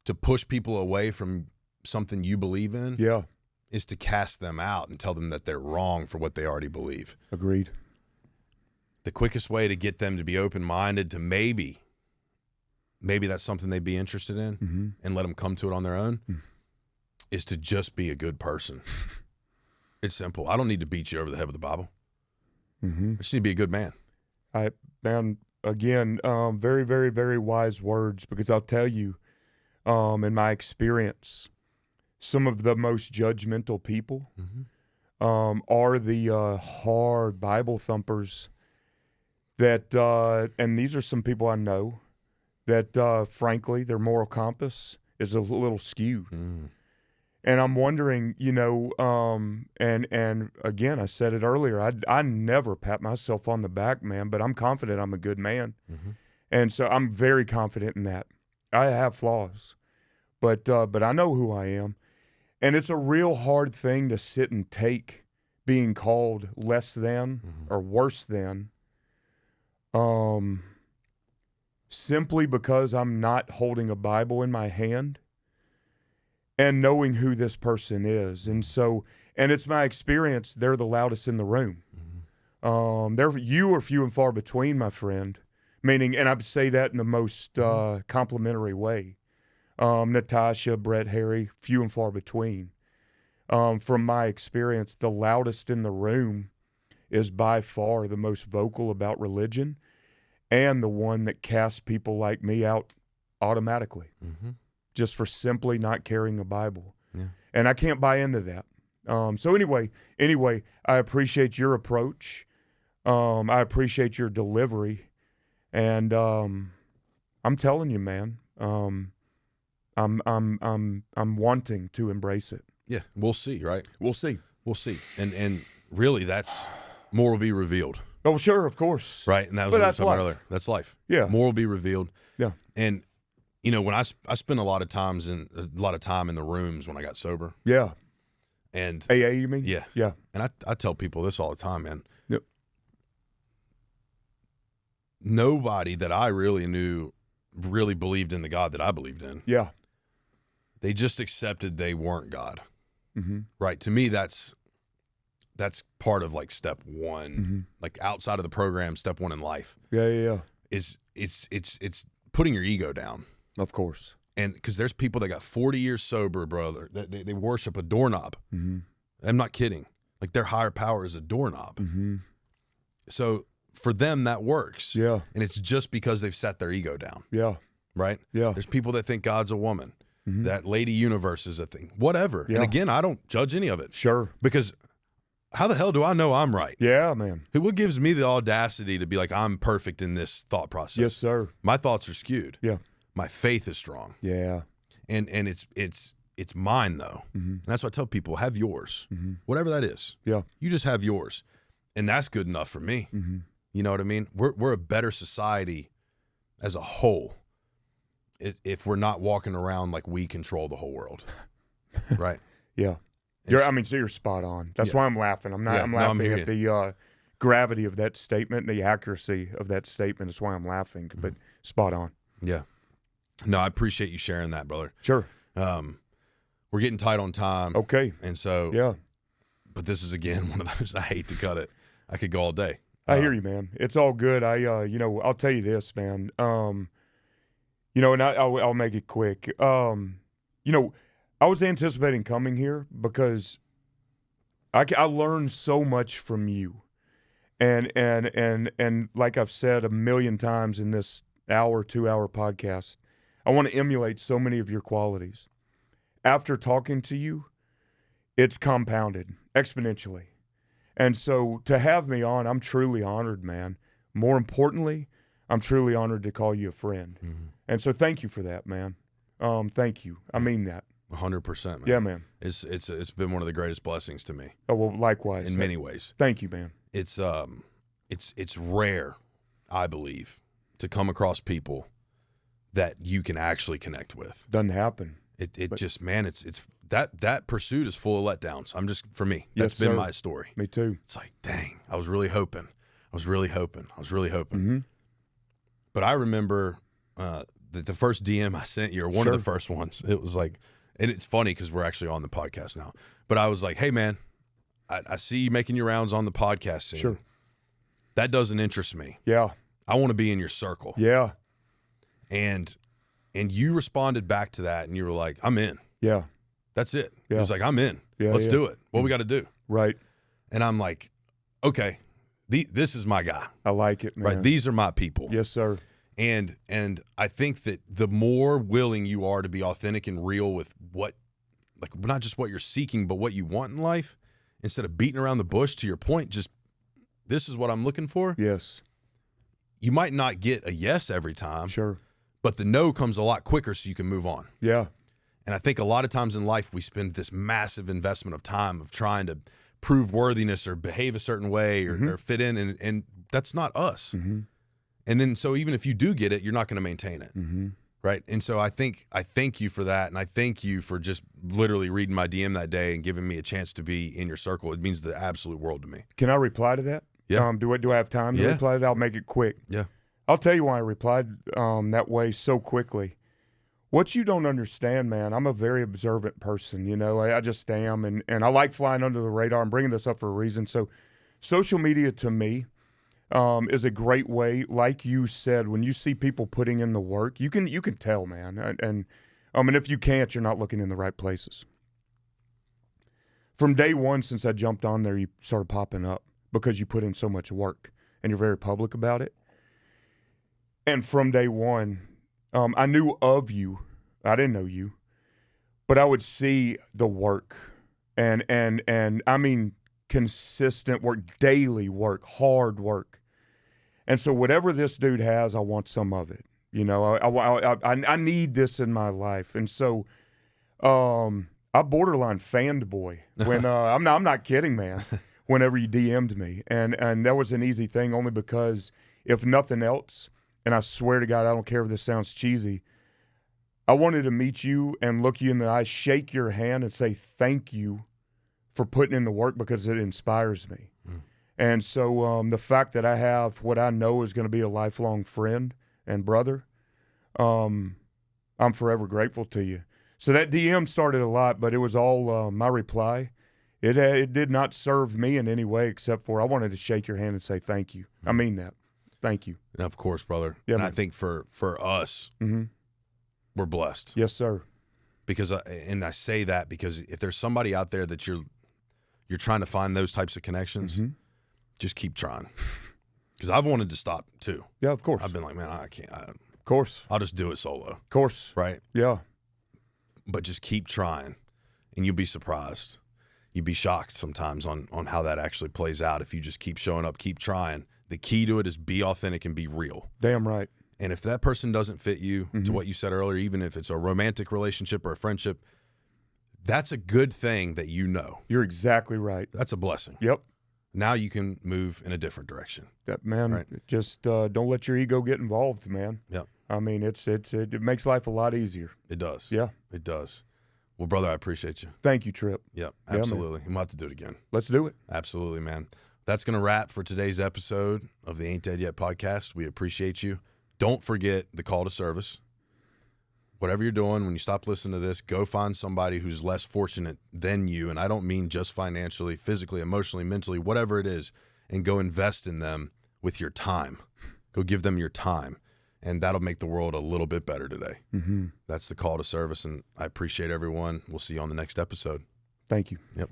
to push people away from something you believe in is to cast them out and tell them that they're wrong for what they already believe. Agreed. The quickest way to get them to be open-minded to maybe that's something they'd be interested in and let them come to it on their own is to just be a good person. It's simple. I don't need to beat you over the head with the Bible. I just need to be a good man. Again, very, very, very wise words, because I'll tell you, in my experience, some of the most judgmental people are the hard Bible thumpers that, and these are some people I know, that frankly, their moral compass is a little skewed. And I'm wondering, and again, I said it earlier, I never pat myself on the back, man, but I'm confident I'm a good man. And so I'm very confident in that. I have flaws, but I know who I am. And it's a real hard thing to sit and take being called less than or worse than, simply because I'm not holding a Bible in my hand and knowing who this person is. And so, and it's my experience, they're the loudest in the room. You are few and far between, my friend. Meaning, and I would say that in the most complimentary way. Natasha, Brett, Harry, few and far between. From my experience, the loudest in the room is by far the most vocal about religion and the one that casts people like me out automatically. Just for simply not carrying a Bible. And I can't buy into that. So anyway, I appreciate your approach. I appreciate your delivery. And I'm telling you, man, I'm wanting to embrace it. Yeah, we'll see, right? We'll see. And really, that's more will be revealed. Oh, sure, of course. Right, and that was what I was talking about earlier. That's life. Yeah. More will be revealed. Yeah. And when I spent a lot of time in the rooms when I got sober. Yeah. And AA, you mean? Yeah. Yeah. And I tell people this all the time, man. Yep. Nobody that I really knew really believed in the God that I believed in. Yeah. They just accepted they weren't God. right? To me, that's part of like step one, like outside of the program, step one in life. Yeah. Is it's putting your ego down. Of course. And because there's people that got 40 years sober, brother, that they worship a doorknob. I'm not kidding. Like their higher power is a doorknob. So for them, that works. Yeah. And it's just because they've set their ego down. Yeah. Right? Yeah. There's people that think God's a woman, that Lady Universe is a thing, whatever. Yeah. And again, I don't judge any of it. Sure. Because how the hell do I know I'm right? Yeah, man. What gives me the audacity to be like, I'm perfect in this thought process? Yes, sir. My thoughts are skewed. Yeah. My faith is strong. Yeah. And it's mine though. And that's what I tell people, have yours. Whatever that is. Yeah. You just have yours. And that's good enough for me. You know what I mean? We're a better society as a whole if we're not walking around like we control the whole world. Right? Yeah. So you're spot on. That's why I'm laughing. I'm laughing at the gravity of that statement, the accuracy of that statement. That's why I'm laughing. But spot on. Yeah. No, I appreciate you sharing that, brother. Sure. We're getting tight on time. Okay. And so, yeah. But this is again one of those, I hate to cut it. I could go all day. I hear you, man. It's all good. I'll tell you this, man. And I'll make it quick. I was anticipating coming here because I learned so much from you, and like I've said a million times in this 2-hour podcast, I want to emulate so many of your qualities. After talking to you, it's compounded exponentially. And so to have me on, I'm truly honored, man. More importantly, I'm truly honored to call you a friend. And so thank you for that, man. Thank you. I mean that. 100%, man. Yeah, man. It's been one of the greatest blessings to me. Oh, well, likewise. In many ways. Thank you, man. It's rare, I believe, to come across people that you can actually connect with. Doesn't happen. It's that pursuit is full of letdowns. For me, that's been my story. Me too. It's like, dang, I was really hoping. But I remember the first DM I sent you, or one of the first ones, it was like, and it's funny because we're actually on the podcast now, but I was like, hey man, I see you making your rounds on the podcast scene. Sure. That doesn't interest me. Yeah. I want to be in your circle. Yeah. And you responded back to that and you were like, I'm in. Yeah. That's it. Yeah. It was like, I'm in. Yeah, Let's do it. What we got to do. Right. And I'm like, okay, this is my guy. I like it, man. Right. These are my people. Yes, sir. And I think that the more willing you are to be authentic and real with not just what you're seeking, but what you want in life, instead of beating around the bush, to your point, just this is what I'm looking for. Yes. You might not get a yes every time. Sure. But the no comes a lot quicker so you can move on. Yeah. And I think a lot of times in life we spend this massive investment of time of trying to prove worthiness or behave a certain way or fit in, and that's not us. And then so even if you do get it, you're not going to maintain it. Right? And so I thank you for that, and I thank you for just literally reading my DM that day and giving me a chance to be in your circle. It means the absolute world to me. Can I reply to that? Yeah. Do I have time to reply to that? I'll make it quick. Yeah. I'll tell you why I replied that way so quickly. What you don't understand, man, I'm a very observant person, I just am, and I like flying under the radar. I'm bringing this up for a reason. So social media to me is a great way, like you said, when you see people putting in the work, you can tell, man. And if you can't, you're not looking in the right places. From day one, since I jumped on there, you started popping up because you put in so much work and you're very public about it. And from day one, I knew of you. I didn't know you, but I would see the work and I mean consistent work, daily work, hard work. And so whatever this dude has, I want some of it. I need this in my life. And so I borderline fanned boy when I'm not kidding, man. Whenever you DM'd me, and that was an easy thing only because if nothing else, and I swear to God, I don't care if this sounds cheesy, I wanted to meet you and look you in the eye, shake your hand, and say thank you for putting in the work because it inspires me. And so the fact that I have what I know is going to be a lifelong friend and brother, I'm forever grateful to you. So that DM started a lot, but it was all my reply. It did not serve me in any way except for I wanted to shake your hand and say thank you. I mean that. Thank you. And of course, brother. Yeah, and man. I think for us, we're blessed. Yes, sir. Because and I say that because if there's somebody out there that you're trying to find those types of connections, just keep trying. Because I've wanted to stop too. Yeah, of course. I've been like, man, I can't. Of course. I'll just do it solo. Of course. Right? Yeah. But just keep trying, and you'll be surprised. You'd be shocked sometimes on how that actually plays out if you just keep showing up, keep trying. The key to it is be authentic and be real. Damn right. And if that person doesn't fit you, to what you said earlier, even if it's a romantic relationship or a friendship, that's a good thing that you know. You're exactly right. That's a blessing. Yep. Now you can move in a different direction. That man, Right. just don't let your ego get involved, man. Yep. I mean, it makes life a lot easier. It does. Yeah. It does. Well, brother, I appreciate you. Thank you, Trip. Yep, Yeah, man. absolutely. And we'll have to do it again. Let's do it. Absolutely, man. That's going to wrap for today's episode of the Ain't Dead Yet podcast. We appreciate you. Don't forget the call to service. Whatever you're doing, when you stop listening to this, go find somebody who's less fortunate than you. And I don't mean just financially, physically, emotionally, mentally, whatever it is, and go invest in them with your time. Go give them your time. And that'll make the world a little bit better today. That's the call to service, and I appreciate everyone. We'll see you on the next episode. Thank you. Yep.